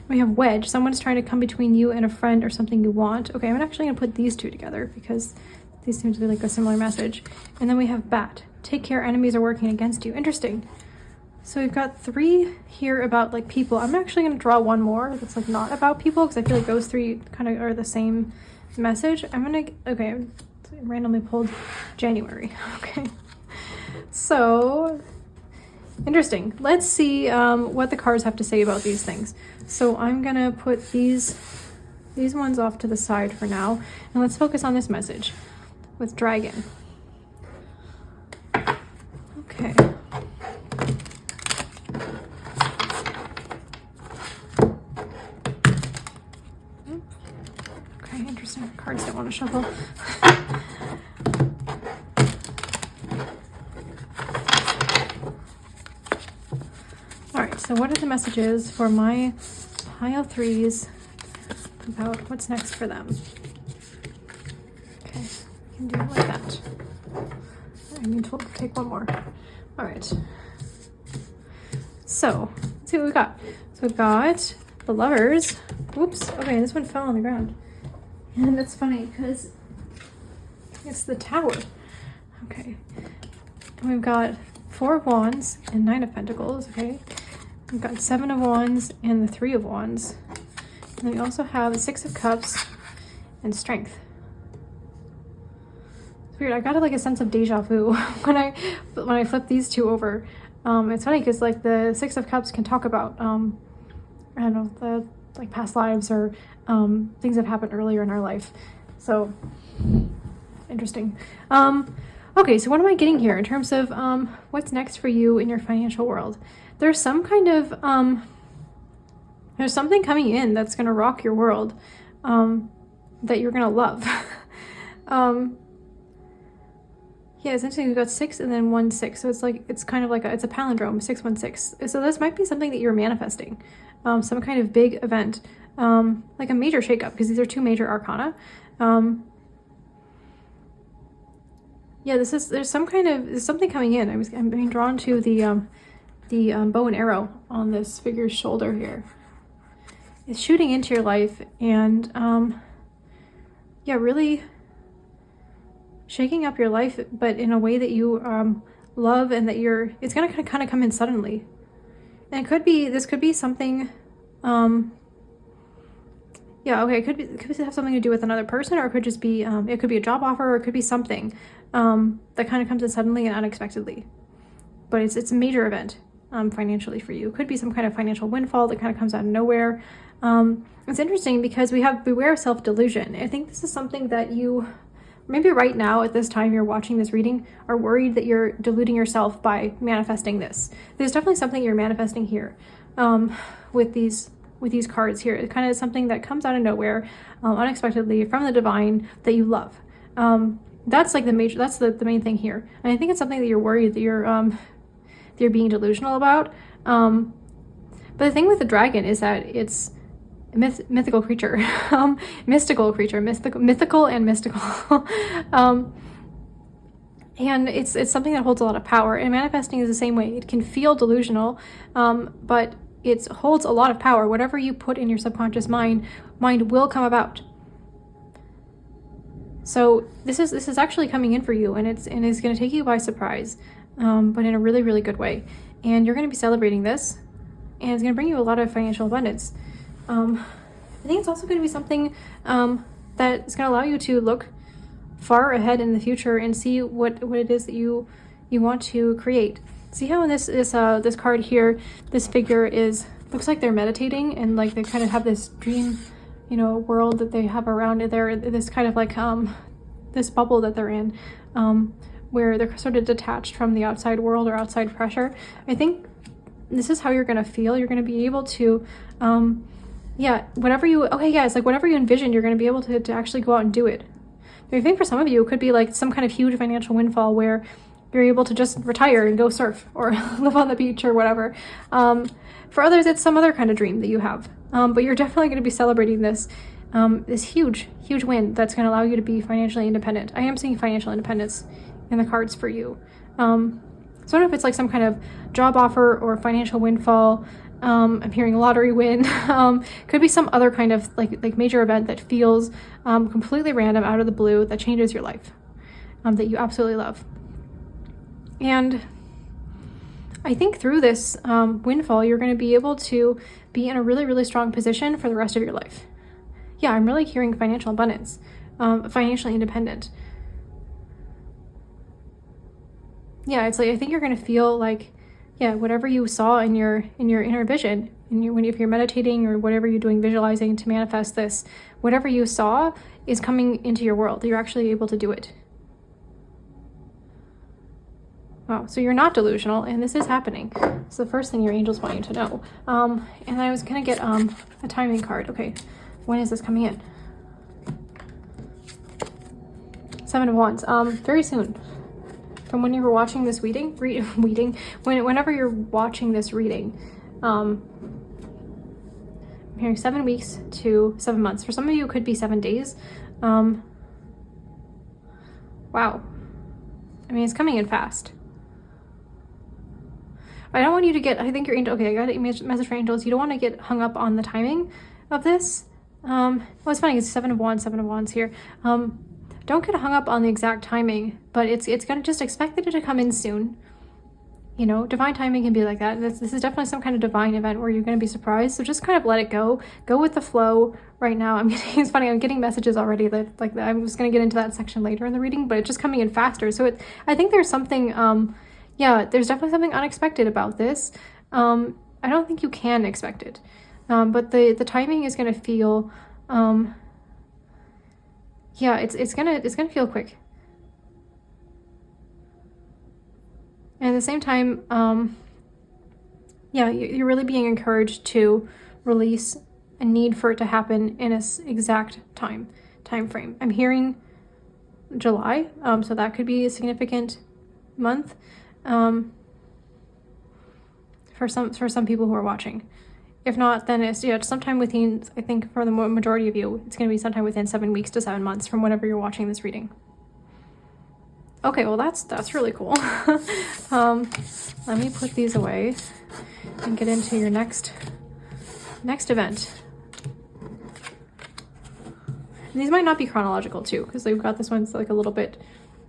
We have Wedge, someone's trying to come between you and a friend or something you want. Okay, I'm actually going to put these 2 together because these seem to be like a similar message. And then we have Bat, take care, enemies are working against you. Interesting. So we've got 3 here about like people. I'm actually going to draw one more that's like not about people because I feel like those 3 kind of are the same message. Okay, I randomly pulled January. Okay. So interesting. Let's see what the cards have to say about these things. So I'm gonna put these ones off to the side for now, and let's focus on this message with Dragon. Okay. Okay, interesting. Cards don't want to shuffle. So what are the messages for my pile 3s about what's next for them? Okay, we can do it like that. I need to take one more. All right. So let's see what we've got. So we've got the Lovers. Oops. Okay, this one fell on the ground. And that's funny because it's the Tower. Okay. And we've got 4 of Wands and 9 of Pentacles. Okay. We've got 7 of Wands and the 3 of Wands. And then we also have the 6 of Cups and Strength. It's weird. I got like a sense of deja vu when I flip these 2 over. It's funny because like the 6 of Cups can talk about I don't know, the like past lives or things that happened earlier in our life. So interesting. Okay, so what am I getting here in terms of what's next for you in your financial world? There's some kind of, there's something coming in that's going to rock your world that you're going to love. Yeah, essentially we've got 6 and then 1, 6. So it's kind of like it's a palindrome, 6, 1, 6. So this might be something that you're manifesting, some kind of big event, like a major shakeup, because these are 2 major arcana. Yeah, there's something coming in. I'm being drawn to the bow and arrow on this figure's shoulder here. It's shooting into your life and yeah, really shaking up your life, but in a way that you love and that it's gonna kind of come in suddenly. And this could be something yeah, okay, it could have something to do with another person, or it could just be it could be a job offer, or it could be something that kind of comes in suddenly and unexpectedly. but it's a major event financially for you. It could be some kind of financial windfall that kind of comes out of nowhere. It's interesting because we have beware of self-delusion. I think this is something that you, maybe right now at this time you're watching this reading, are worried that you're deluding yourself by manifesting this. There's definitely something you're manifesting here with these cards here. It kind of is something that comes out of nowhere, unexpectedly from the divine that you love. That's like the main thing here. And I think it's something that you're worried that you're being delusional about. But the thing with the dragon is that it's a mythical creature, mystical creature, mythical and mystical. And it's something that holds a lot of power, and manifesting is the same way. It can feel delusional, but it holds a lot of power. Whatever you put in your subconscious mind will come about. So this is actually coming in for you, and it's going to take you by surprise, but in a really, really good way. And you're going to be celebrating this, and it's going to bring you a lot of financial abundance. I think it's also going to be something that is going to allow you to look far ahead in the future and see what it is that you want to create. See how in this card here, this figure looks like they're meditating, and like they kind of have this dream, world that they have around it. They're this kind of like this bubble that they're in, where they're sort of detached from the outside world or outside pressure. I think this is how you're going to feel. You're going to be able to, whatever you envision, you're going to be able to actually go out and do it. I think for some of you, it could be like some kind of huge financial windfall where you're able to just retire and go surf or live on the beach or whatever. For others, it's some other kind of dream that you have. But you're definitely going to be celebrating this huge, huge win that's going to allow you to be financially independent. I am seeing financial independence in the cards for you. So I don't know if it's like some kind of job offer or financial windfall. I'm hearing a lottery win. Could be some other kind of like major event that feels completely random, out of the blue, that changes your life, that you absolutely love. And I think through this windfall, you're going to be able to be in a really, really strong position for the rest of your life. Yeah, I'm really hearing financial abundance, financially independent. Yeah, it's like I think you're going to feel like, whatever you saw in your inner vision, if you're meditating or whatever you're doing, visualizing to manifest this, whatever you saw is coming into your world. You're actually able to do it. Wow, so you're not delusional, and this is happening. It's the first thing your angels want you to know. And I was gonna get a timing card. Okay, when is this coming in? 7 of Wands. Very soon. From when you were watching this whenever you're watching this reading, I'm hearing 7 weeks to 7 months. For some of you, it could be 7 days. Wow. I mean, it's coming in fast. I don't want you to get, I think your angel, okay, I got a message for angels. You don't want to get hung up on the timing of this. Well, it's funny, it's 7 of Wands here. Don't get hung up on the exact timing, but it's gonna just expect it to come in soon. Divine timing can be like that. This is definitely some kind of divine event where you're gonna be surprised. So just kind of let it go. Go with the flow right now. It's funny, I'm getting messages already that like I'm just gonna get into that section later in the reading, but it's just coming in faster. So I think there's something, there's definitely something unexpected about this. I don't think you can expect it. But the timing is gonna feel, it's gonna feel quick. And at the same time, you're really being encouraged to release a need for it to happen in an exact time frame. I'm hearing July, so that could be a significant month for some people who are watching. If not, then it's sometime within, I think for the majority of you, it's going to be sometime within 7 weeks to 7 months from whenever you're watching this reading. Okay, well that's really cool. Let me put these away and get into your next event. And these might not be chronological too, because we've got this one's like a little bit,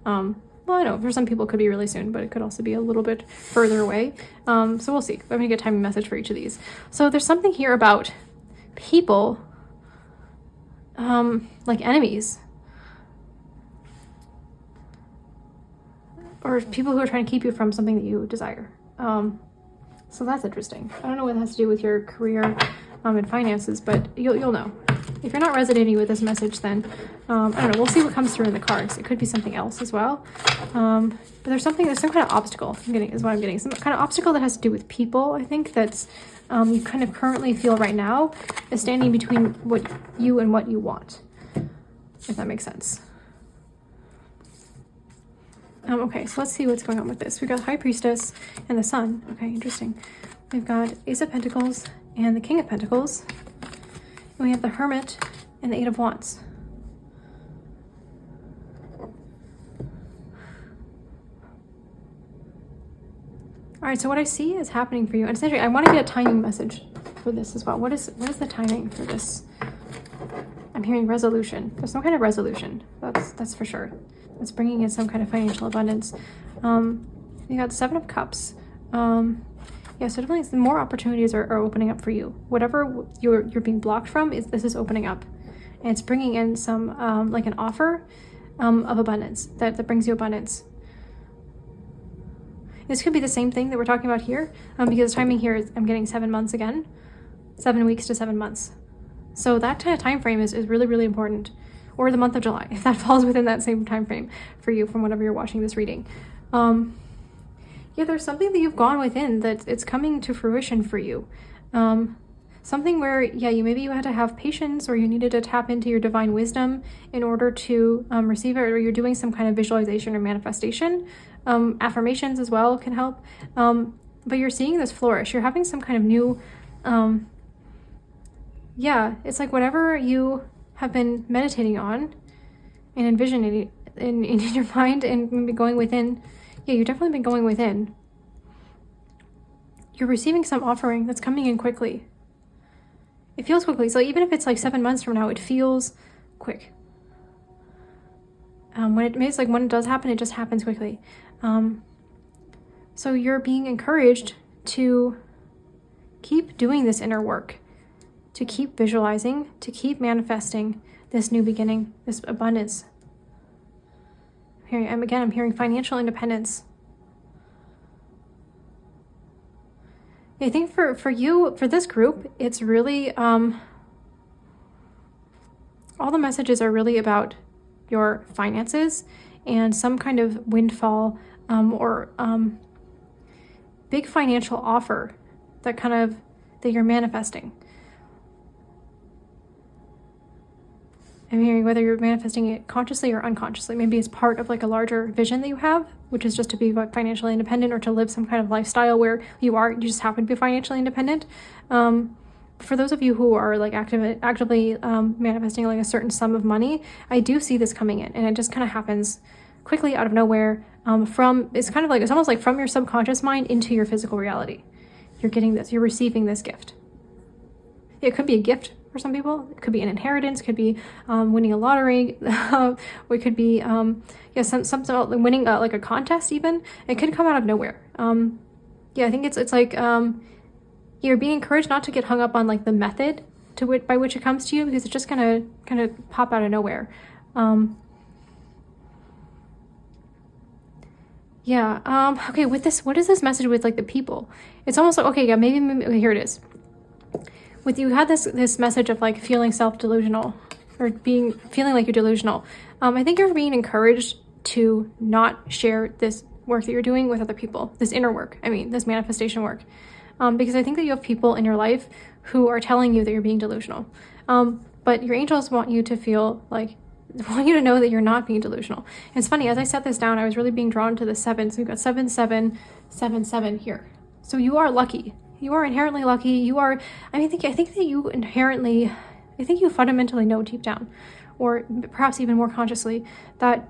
well, I know for some people it could be really soon, but it could also be a little bit further away. So we'll see. I'm gonna get a timing message for each of these. So there's something here about people, like enemies, or people who are trying to keep you from something that you desire. So that's interesting. I don't know what it has to do with your career and finances, but you'll know. If you're not resonating with this message, then I don't know. We'll see what comes through in the cards. It could be something else as well. But there's some kind of obstacle is what I'm getting. Some kind of obstacle that has to do with people, I think, that's you kind of currently feel right now is standing between what you and what you want, if that makes sense. Okay, so let's see what's going on with this. We've got High Priestess and the Sun. Okay, interesting. We've got Ace of Pentacles and the King of Pentacles. And we have the Hermit and the Eight of Wands. All right, so what I see is happening for you, and essentially I want to get a timing message for this as well. What is the timing for this? I'm hearing resolution. There's some kind of resolution. That's for sure. It's bringing in some kind of financial abundance. You got the Seven of Cups. Yeah, so definitely the more opportunities are opening up for you. Whatever you're being blocked from, this is opening up. And it's bringing in some, like an offer of abundance that brings you abundance. This could be the same thing that we're talking about here, because the timing here is I'm getting 7 months again. 7 weeks to 7 months. So that kind of time frame is really, really important. Or the month of July, if that falls within that same time frame for you from whenever you're watching this reading. Yeah, there's something that you've gone within that it's coming to fruition for you. Something where, yeah, you had to have patience, or you needed to tap into your divine wisdom in order to receive it, or you're doing some kind of visualization or manifestation. Affirmations as well can help. But you're seeing this flourish. You're having some kind of new, yeah, it's like whatever you have been meditating on and envisioning in your mind and maybe going within. Yeah, you've definitely been going within. You're receiving some offering that's coming in quickly. It feels quickly. So even if it's like 7 months from now, it feels quick. When it does happen, it just happens quickly. So you're being encouraged to keep doing this inner work, to keep visualizing, to keep manifesting this new beginning, this abundance. I'm hearing financial independence. I think for you, for this group, it's really, all the messages are really about your finances and some kind of windfall or big financial offer that you're manifesting. I'm hearing whether you're manifesting it consciously or unconsciously. Maybe it's part of like a larger vision that you have, which is just to be financially independent or to live some kind of lifestyle where you just happen to be financially independent. For those of you who are like actively manifesting like a certain sum of money, I do see this coming in, and it just kind of happens quickly out of nowhere. It's almost like from your subconscious mind into your physical reality. You're getting this, you're receiving this gift. It could be a gift for some people. It could be an inheritance, could be winning a lottery, or it could be something about winning like a contest even. It could come out of nowhere. I think it's like you're being encouraged not to get hung up on like the method by which it comes to you, because it's just gonna kind of pop out of nowhere. Okay, with this, what is this message with like the people? It's almost like, okay, maybe here it is. You had this message of like feeling self-delusional or feeling like you're delusional. I think you're being encouraged to not share this work that you're doing with other people, this inner work, this manifestation work. Because I think that you have people in your life who are telling you that you're being delusional. But your angels want you to know that you're not being delusional. And it's funny, as I set this down, I was really being drawn to the 7. So we've got 7, 7, 7, 7 here. So you are lucky. You are inherently lucky. You are, I think that you fundamentally know deep down, or perhaps even more consciously, that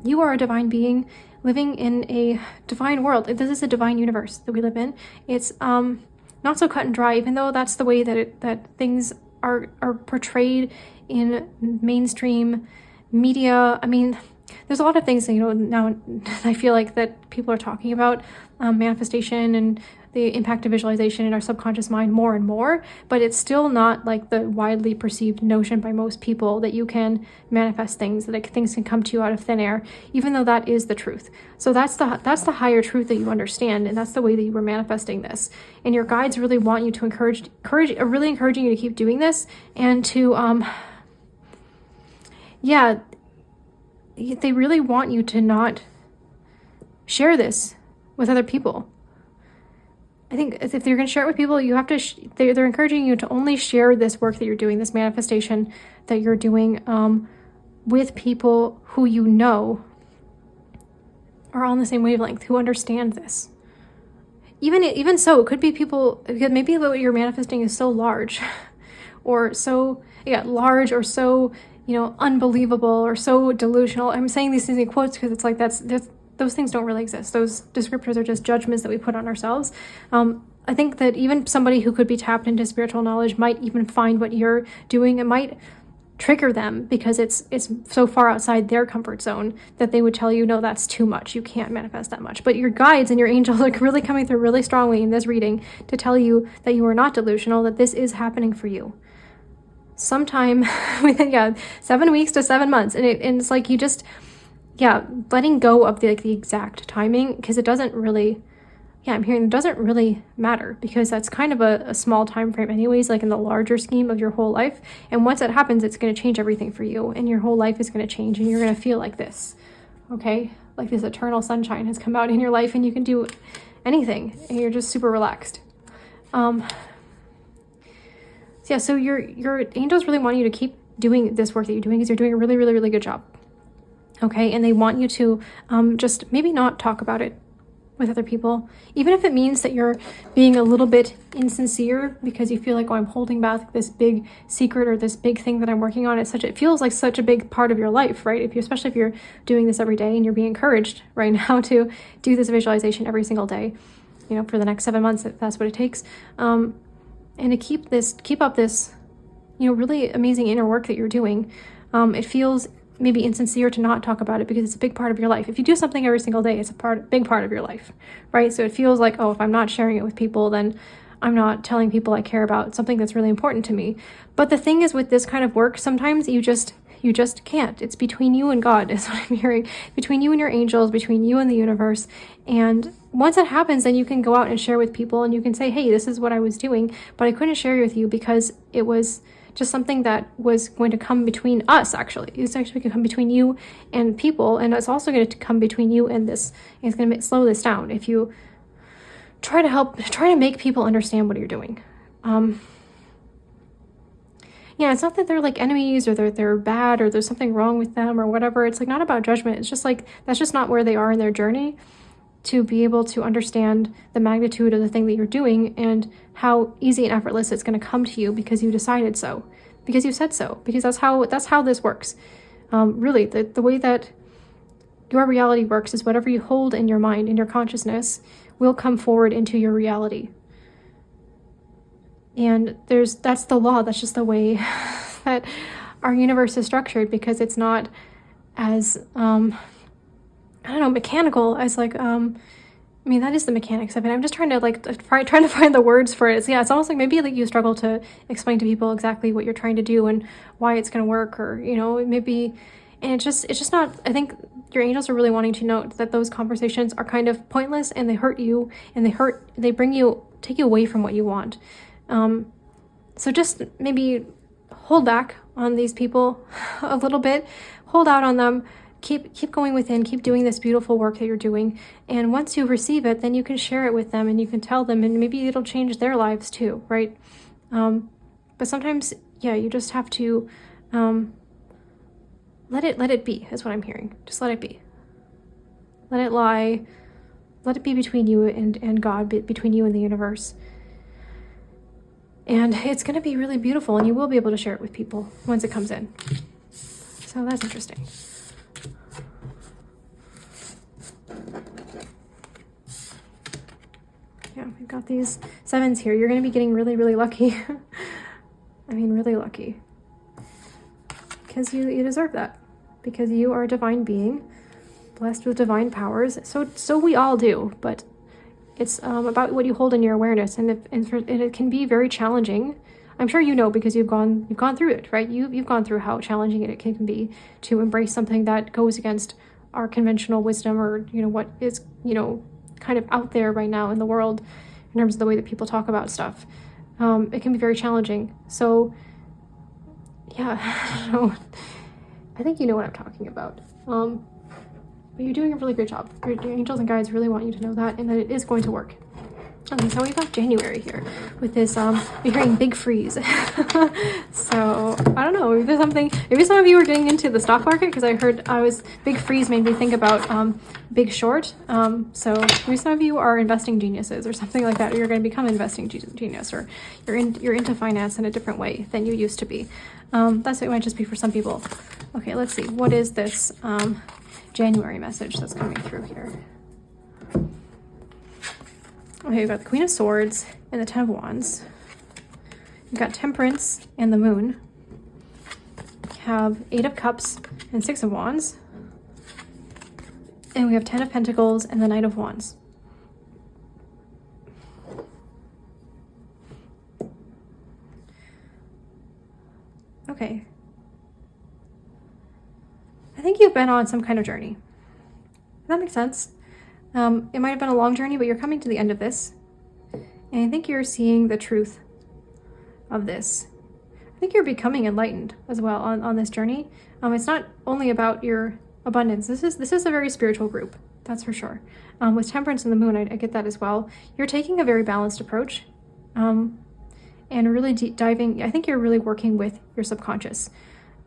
you are a divine being living in a divine world. This is a divine universe that we live in. It's not so cut and dry, even though that's the way that things are portrayed in mainstream media. there's a lot of things, now I feel like that people are talking about manifestation and the impact of visualization in our subconscious mind more and more, but it's still not like the widely perceived notion by most people that you can manifest things, that things can come to you out of thin air, even though that is the truth. So that's the higher truth that you understand, and that's the way that you were manifesting this. And your guides really want you to really encouraging you to keep doing this, and to they really want you to not share this with other people. I think if you're going to share it with people, you have to, they're encouraging you to only share this work that you're doing, this manifestation that you're doing, with people who you know are on the same wavelength, who understand this. Even so, it could be people, maybe what you're manifesting is so large, or so, large, or so, unbelievable, or so delusional. I'm saying these things in quotes because it's like those things don't really exist. Those descriptors are just judgments that we put on ourselves. I think that even somebody who could be tapped into spiritual knowledge might even find what you're doing. It might trigger them because it's so far outside their comfort zone that they would tell you, no, that's too much. You can't manifest that much. But your guides and your angels are really coming through really strongly in this reading to tell you that you are not delusional, that this is happening for you. Sometime within 7 weeks to 7 months. And it's like you just... letting go of the exact timing, because it doesn't really, I'm hearing it doesn't really matter, because that's kind of a small time frame anyways, like in the larger scheme of your whole life. And once that happens, it's going to change everything for you, and your whole life is going to change, and you're going to feel like this, okay? Like this eternal sunshine has come out in your life, and you can do anything, and you're just super relaxed. So your angels really want you to keep doing this work that you're doing, because you're doing a really, really, really good job. Okay, and they want you to just maybe not talk about it with other people, even if it means that you're being a little bit insincere because you feel like, I'm holding back this big secret or this big thing that I'm working on. It feels like such a big part of your life, right? Especially if you're doing this every day and you're being encouraged right now to do this visualization every single day, for the next 7 months, if that's what it takes, and to keep up this, really amazing inner work that you're doing. It feels maybe insincere to not talk about it because it's a big part of your life. If you do something every single day, it's big part of your life, right? So it feels like, if I'm not sharing it with people, then I'm not telling people I care about something that's really important to me. But the thing is, with this kind of work, sometimes you just can't. It's between you and God, is what I'm hearing. Between you and your angels, between you and the universe. And once it happens, then you can go out and share with people, and you can say, hey, this is what I was doing, but I couldn't share it with you because it was just something that was going to come between us, actually. It's actually going to come between you and people, and it's also going to come between you and this. And it's going to slow this down if you try to make people understand what you're doing. It's not that they're like enemies, or they're bad, or there's something wrong with them or whatever. It's like not about judgment. It's just like that's just not where they are in their journey to be able to understand the magnitude of the thing that you're doing and how easy and effortless it's going to come to you because you decided so, because you said so, because that's how this works. Really, the way that your reality works is whatever you hold in your mind, in your consciousness, will come forward into your reality. And that's the law. That's just the way that our universe is structured, because it's not as mechanical as that is the mechanics of it. I'm just trying to find the words for it. It's almost like maybe like you struggle to explain to people exactly what you're trying to do and why it's going to work, or maybe, and it's just not. I think your angels are really wanting to note that those conversations are kind of pointless, and they hurt you, and they take you away from what you want. So just maybe hold back on these people a little bit, hold out on them. Keep going within, keep doing this beautiful work that you're doing. And once you receive it, then you can share it with them, and you can tell them, and maybe it'll change their lives too, right? But sometimes, you just have to let it be, is what I'm hearing. Just let it be. Let it lie. Let it be between you and God, between you and the universe. And it's going to be really beautiful, and you will be able to share it with people once it comes in. So that's interesting. We've got these 7s here. You're going to be getting really, really lucky. Really lucky. Because you deserve that. because you are a divine being, blessed with divine powers. So we all do, but it's about what you hold in your awareness, and it can be very challenging. I'm sure you know, because you've gone through it, right? You've gone through how challenging it can be to embrace something that goes against our conventional wisdom, or what is kind of out there right now in the world in terms of the way that people talk about stuff. It can be very challenging. So yeah, so I think you know what I'm talking about. But you're doing a really great job. Your angels and guides really want you to know that, and that it is going to work. Okay, so we've got January here with this, you're hearing big freeze. So, I don't know, maybe some of you are getting into the stock market, because big freeze made me think about big short. So maybe some of you are investing geniuses or something like that, or you're going to become an investing genius, or you're into finance in a different way than you used to be. That's what it might just be for some people. Okay, let's see. What is this January message that's coming through here? Okay, we've got the Queen of Swords and the Ten of Wands. We've got Temperance and the Moon. We have Eight of Cups and Six of Wands. And we have Ten of Pentacles and the Knight of Wands. Okay. I think you've been on some kind of journey. Does that make sense? It might have been a long journey, but you're coming to the end of this. And I think you're seeing the truth of this. I think you're becoming enlightened as well on this journey. It's not only about your abundance. This is a very spiritual group, that's for sure. With Temperance and the Moon, I get that as well. You're taking a very balanced approach, and really diving. I think you're really working with your subconscious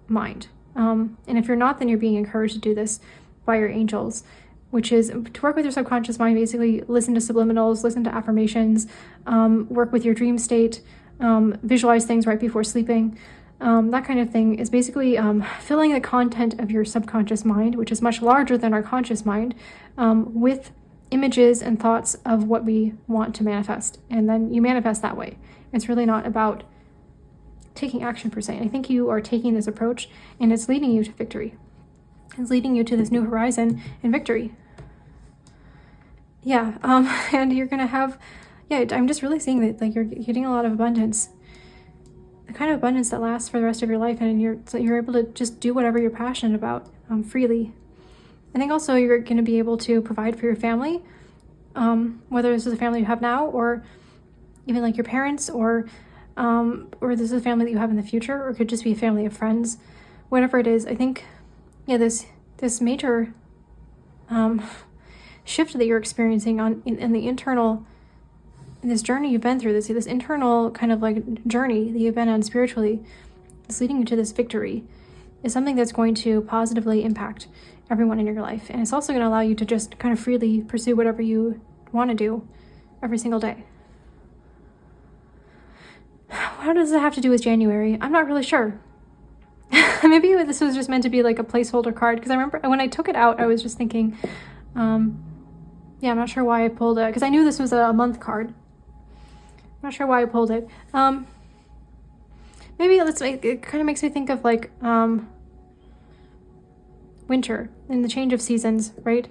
mind. And if you're not, then you're being encouraged to do this by your angels, which is to work with your subconscious mind. Basically, listen to subliminals, listen to affirmations, work with your dream state, visualize things right before sleeping. That kind of thing is basically filling the content of your subconscious mind, which is much larger than our conscious mind, with images and thoughts of what we want to manifest. And then you manifest that way. It's really not about taking action per se. And I think you are taking this approach, and it's leading you to victory. It's leading you to this new horizon and victory. Yeah, and you're gonna have, I'm just really seeing that, like, you're getting a lot of abundance, the kind of abundance that lasts for the rest of your life, and you're able to just do whatever you're passionate about freely. I think also you're going to be able to provide for your family, whether this is a family you have now, or even like your parents, or this is a family that you have in the future, or it could just be a family of friends, whatever it is. I think, this major shift that you're experiencing in the internal, in this journey you've been through, this internal kind of like journey that you've been on spiritually, is leading you to this victory, is something that's going to positively impact everyone in your life. And it's also going to allow you to just kind of freely pursue whatever you want to do every single day. What does it have to do with January? I'm not really sure. Maybe this was just meant to be like a placeholder card, because I remember when I took it out, I was just thinking, I'm not sure why I pulled it, because I knew this was a month card. I'm not sure why I pulled it. Maybe it kind of makes me think of like winter and the change of seasons, right?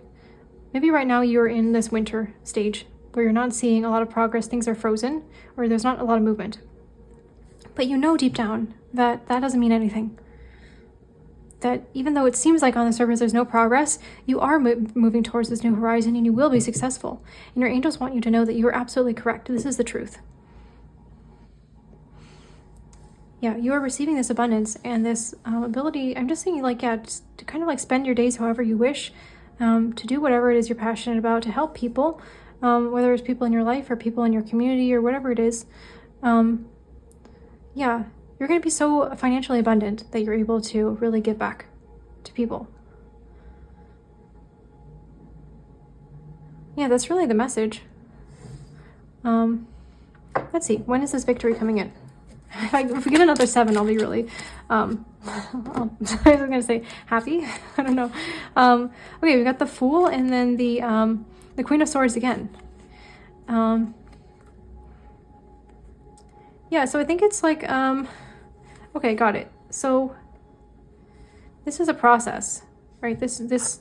Maybe right now you're in this winter stage where you're not seeing a lot of progress, things are frozen, or there's not a lot of movement. But you know deep down that doesn't mean anything. That even though it seems like on the surface there's no progress, you are moving towards this new horizon, and you will be successful. And your angels want you to know that you are absolutely correct. This is the truth. Yeah, you are receiving this abundance and this ability. I'm just saying, just to kind of like spend your days however you wish, to do whatever it is you're passionate about, to help people, whether it's people in your life or people in your community or whatever it is. You're going to be so financially abundant that you're able to really give back to people. Yeah, that's really the message. Let's see, when is this victory coming in? If we get another 7, I'll be really, I was going to say happy. I don't know. Okay, we got the Fool, and then the Queen of Swords again. So I think it's like, okay, got it. So this is a process, right? This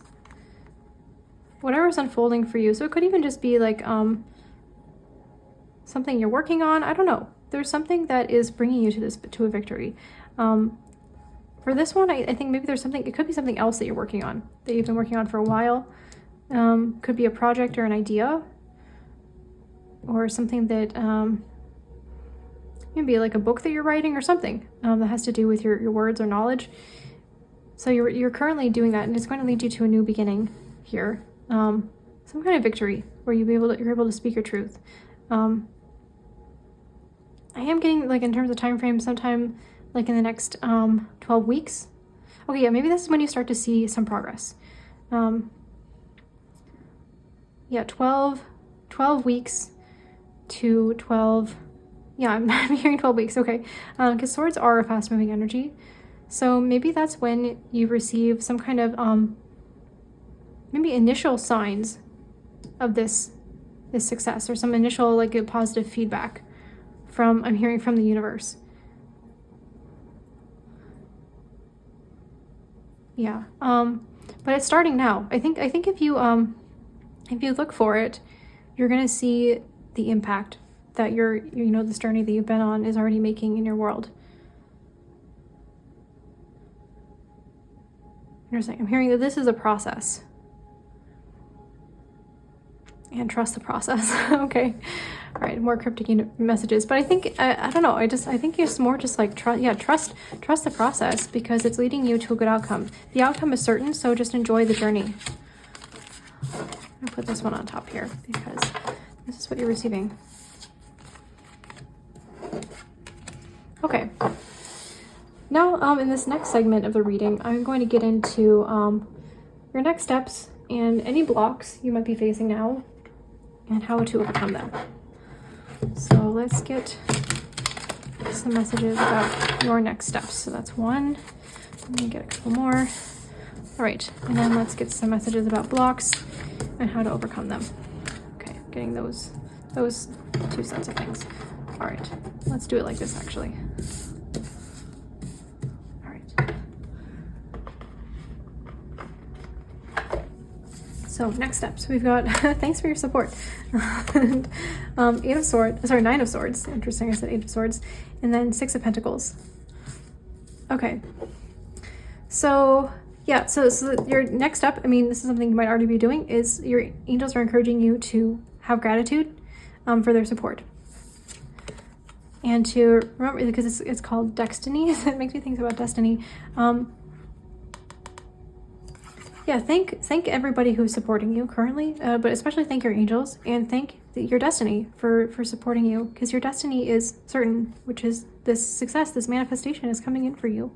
whatever's unfolding for you. So it could even just be like something you're working on. I don't know. There's something that is bringing you to a victory. For this one, I think maybe there's something, it could be something else that you're working on, that you've been working on for a while. Could be a project or an idea, or something that maybe like a book that you're writing or something that has to do with your words or knowledge. So you're currently doing that, and it's going to lead you to a new beginning here. Some kind of victory where you're able to speak your truth. I am getting, like, in terms of time frame, sometime like in the next 12 weeks. Okay, yeah, maybe this is when you start to see some progress. Yeah, 12 weeks to 12, yeah, I'm hearing 12 weeks, okay. Because swords are a fast-moving energy. So maybe that's when you receive some kind of, maybe initial signs of this success, or some initial, like, a positive feedback I'm hearing from the universe. Yeah, but it's starting now. I think if you look for it, you're gonna see the impact that this journey that you've been on is already making in your world. Interesting. I'm hearing that this is a process. And trust the process. Okay. All right, more cryptic messages. But I think, I don't know, I think it's more just like, trust the process, because it's leading you to a good outcome. The outcome is certain, so just enjoy the journey. I'll put this one on top here, because this is what you're receiving. Okay. Now, in this next segment of the reading, I'm going to get into your next steps and any blocks you might be facing now, and how to overcome them. So let's get some messages about your next steps. So that's one. Let me get a couple more. All right, and then let's get some messages about blocks and how to overcome them. Okay, getting those two sets of things. All right, let's do it like this, actually. All right. So next steps, we've got, thanks for your support. And, 9 of Swords. Interesting, I said 8 of Swords. And then 6 of Pentacles. Okay. So, yeah, so your next step, I mean, this is something you might already be doing, is your angels are encouraging you to have gratitude for their support. And to remember, because it's called destiny, it makes me think about destiny. Yeah, thank everybody who's supporting you currently, but especially thank your angels, and thank your destiny for supporting you, because your destiny is certain, which is this success, this manifestation is coming in for you.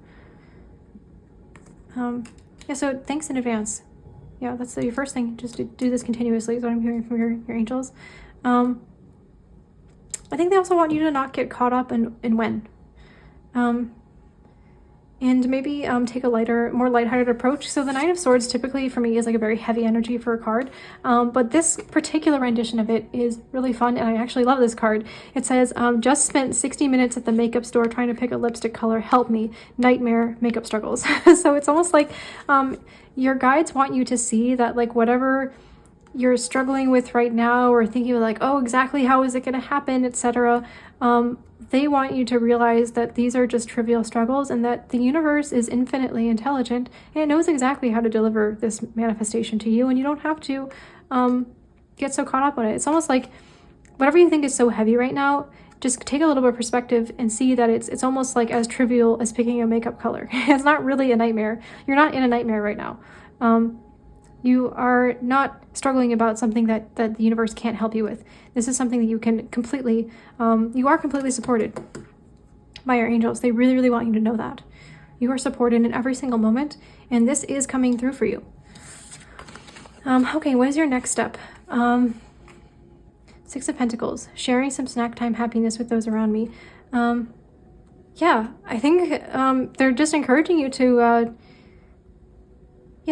Yeah, so thanks in advance. Yeah, that's your first thing, just to do this continuously is what I'm hearing from your angels. I think they also want you to not get caught up in when. And maybe take a more lighthearted approach. So the 9 of Swords typically for me is like a very heavy energy for a card. But this particular rendition of it is really fun, and I actually love this card. It says, just spent 60 minutes at the makeup store trying to pick a lipstick color. Help me. Nightmare makeup struggles. So it's almost like your guides want you to see that, like, whatever you're struggling with right now, or thinking like, oh, exactly how is it going to happen, etc. They want you to realize that these are just trivial struggles, and that the universe is infinitely intelligent and it knows exactly how to deliver this manifestation to you, and you don't have to get so caught up on it. It's almost like whatever you think is so heavy right now, just take a little bit of perspective and see that it's almost like as trivial as picking a makeup color. It's not really a nightmare. You're not in a nightmare right now. You are not struggling about something that the universe can't help you with. This is something that you can completely, you are completely supported by your angels. They really, really want you to know that. You are supported in every single moment, and this is coming through for you. Okay, what is your next step? 6 of Pentacles, sharing some snack time happiness with those around me. Yeah, I think they're just encouraging you to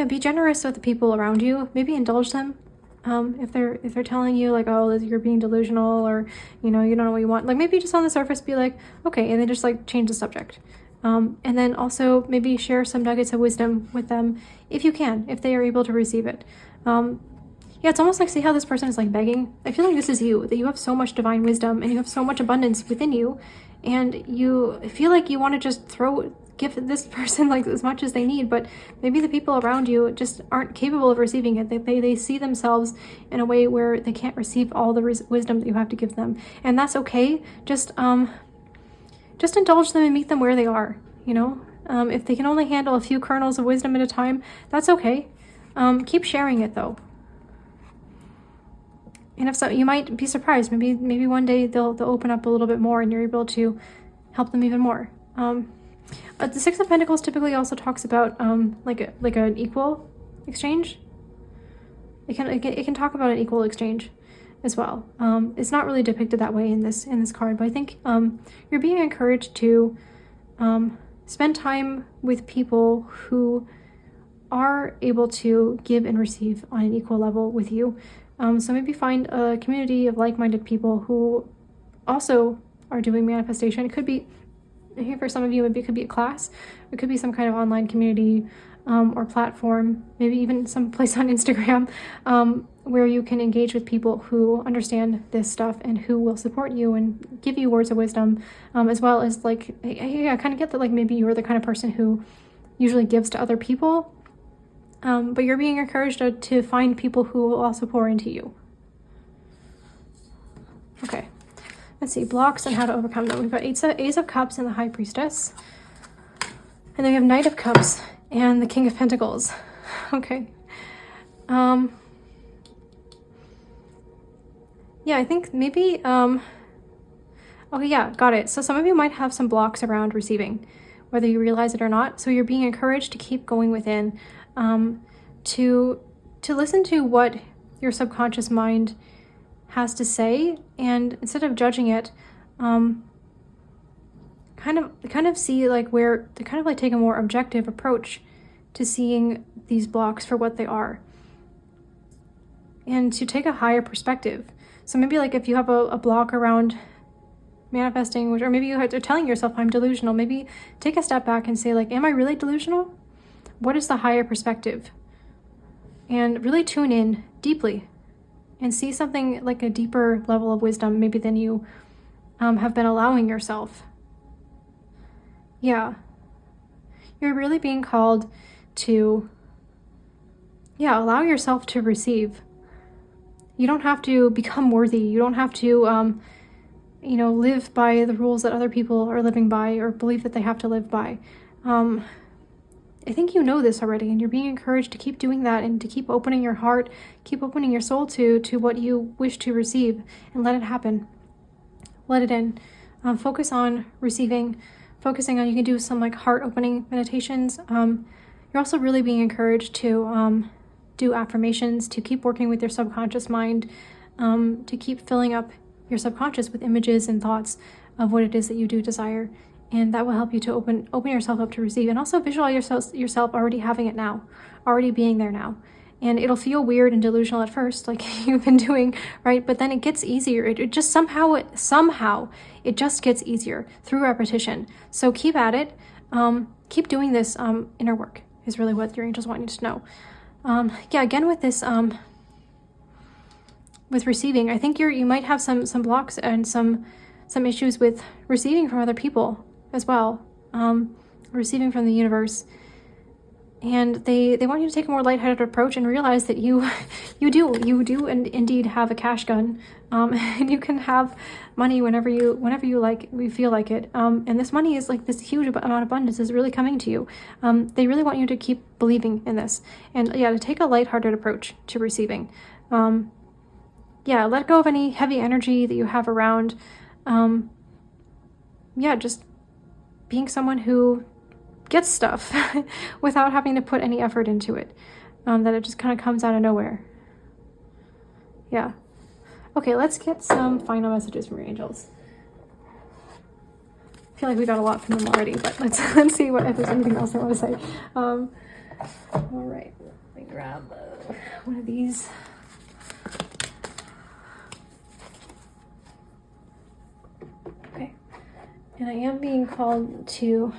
be generous with the people around you. Maybe indulge them. If they're telling you like, oh, you're being delusional, or you don't know what you want, like maybe just on the surface be like, okay, and then just like change the subject. And then also maybe share some nuggets of wisdom with them if you can, if they are able to receive it. Yeah, it's almost like, see how this person is like begging? I feel like this is you, that you have so much divine wisdom and you have so much abundance within you, and you feel like you want to just give this person like as much as they need, but maybe the people around you just aren't capable of receiving it. They see themselves in a way where they can't receive all the wisdom that you have to give them, and that's okay. Just indulge them and meet them where they are, you know? If they can only handle a few kernels of wisdom at a time, that's okay. Keep sharing it though. And if so, you might be surprised. Maybe one day they'll open up a little bit more and you're able to help them even more. The Six of Pentacles typically also talks about like an equal exchange. It can talk about an equal exchange as well. It's not really depicted that way in this card, but I think you're being encouraged to spend time with people who are able to give and receive on an equal level with you. So maybe find a community of like-minded people who also are doing manifestation. It could be, for some of you, maybe it could be a class. It could be some kind of online community or platform, maybe even some place on Instagram where you can engage with people who understand this stuff and who will support you and give you words of wisdom, as well as like, I kind of get that like maybe you're the kind of person who usually gives to other people. But you're being encouraged to find people who will also pour into you. Okay, let's see, blocks and how to overcome them. We've got Ace of Cups and the High Priestess. And then we have Knight of Cups and the King of Pentacles. Okay. Yeah, I think maybe, okay, yeah, got it. So some of you might have some blocks around receiving, whether you realize it or not. So you're being encouraged to keep going within, to listen to what your subconscious mind has to say, and instead of judging it, kind of see like where to kind of like take a more objective approach to seeing these blocks for what they are, and to take a higher perspective. So maybe like if you have a block around manifesting, or maybe you're telling yourself I'm delusional, maybe take a step back and say like, am I really delusional? What is the higher perspective? And really tune in deeply and see something like a deeper level of wisdom maybe than you have been allowing yourself. Yeah. You're really being called to, allow yourself to receive. You don't have to become worthy. You don't have to, live by the rules that other people are living by or believe that they have to live by. I think you know this already, and you're being encouraged to keep doing that and to keep opening your heart, keep opening your soul to what you wish to receive, and let it happen. Let it in. Focus on receiving, focusing on, you can do some like heart opening meditations. You're also really being encouraged to do affirmations, to keep working with your subconscious mind, to keep filling up your subconscious with images and thoughts of what it is that you do desire. And that will help you to open yourself up to receive, and also visualize yourself already having it now, already being there now. And it'll feel weird and delusional at first, like you've been doing, right? But then it gets easier. It just somehow it just gets easier through repetition. So keep at it. Keep doing this inner work is really what your angels want you to know. Again with this, with receiving, I think you might have some blocks and some issues with receiving from other people as well, receiving from the universe. And they want you to take a more lighthearted approach and realize that you do indeed have a cash gun, and you can have money whenever you like, we feel like it. And this money is like this huge amount of abundance is really coming to you. They really want you to keep believing in this, and to take a lighthearted approach to receiving. Let go of any heavy energy that you have around. Just being someone who gets stuff without having to put any effort into it, that it just kind of comes out of nowhere. Okay, let's get some final messages from your angels. I feel like we got a lot from them already, but let's see if there's anything else I want to say. All right, let me grab one of these. Okay, and I am being called to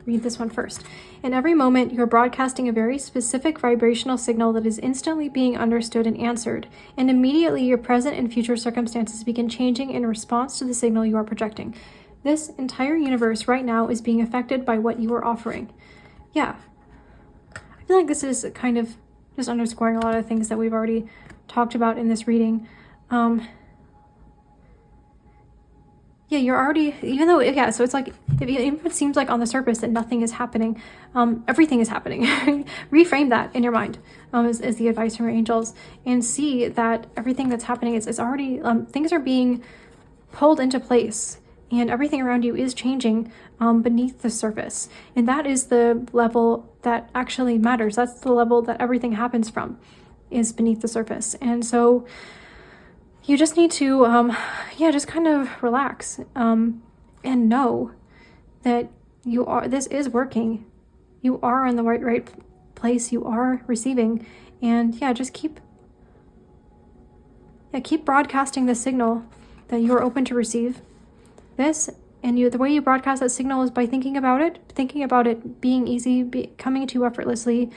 read this one first. In every moment, you're broadcasting a very specific vibrational signal that is instantly being understood and answered, and immediately your present and future circumstances begin changing in response to the signal you are projecting. This entire universe right now is being affected by what you are offering. Yeah. I feel like this is kind of just underscoring a lot of things that we've already talked about in this reading. Yeah, you're already, even though, yeah, so it's like, even if it seems like on the surface that nothing is happening, everything is happening. Reframe that in your mind, is the advice from your angels, and see that everything that's happening is already, things are being pulled into place, and everything around you is changing beneath the surface. And that is the level that actually matters. That's the level that everything happens from, is beneath the surface. And so you just need to, just kind of relax and know that this is working. You are in the right place. You are receiving. And just keep broadcasting the signal that you are open to receive this. And the way you broadcast that signal is by thinking about it being easy, coming to you effortlessly,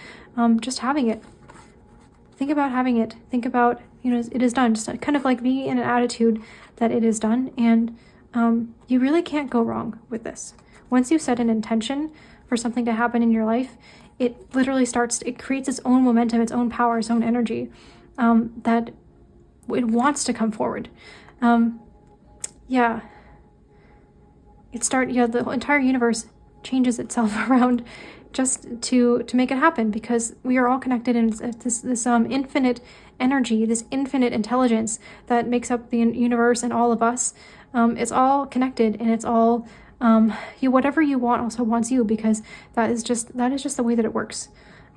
just having it. Think about having it. Think about, it is done. Just kind of like be in an attitude that it is done. And you really can't go wrong with this. Once you set an intention for something to happen in your life, it literally it creates its own momentum, its own power, its own energy, that it wants to come forward. The entire universe changes itself around just to make it happen, because we are all connected in this infinite energy, this infinite intelligence that makes up the universe and all of us. It's all connected, and it's all whatever you want also wants you, because that is just the way that it works.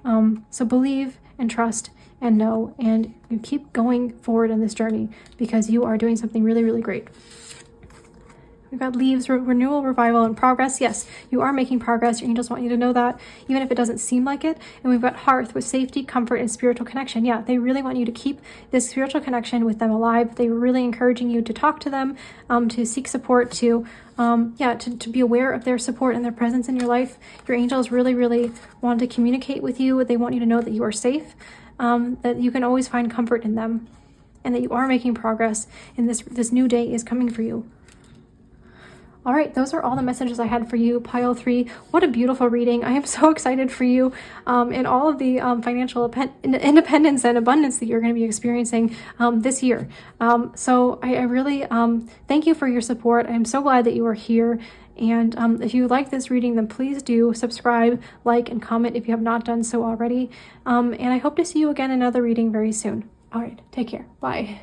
So believe and trust and know, and you keep going forward in this journey, because you are doing something really, really great. We've got leaves, renewal, revival, and progress. Yes, you are making progress. Your angels want you to know that, even if it doesn't seem like it. And we've got hearth with safety, comfort, and spiritual connection. Yeah, they really want you to keep this spiritual connection with them alive. They're really encouraging you to talk to them, to seek support, to be aware of their support and their presence in your life. Your angels really, really want to communicate with you. They want you to know that you are safe, that you can always find comfort in them, and that you are making progress, and this new day is coming for you. All right, those are all the messages I had for you, pile 3. What a beautiful reading. I am so excited for you and all of the financial independence and abundance that you're going to be experiencing this year. So I really thank you for your support. I'm so glad that you are here. And if you like this reading, then please do subscribe, like, and comment if you have not done so already. And I hope to see you again in another reading very soon. All right, take care. Bye.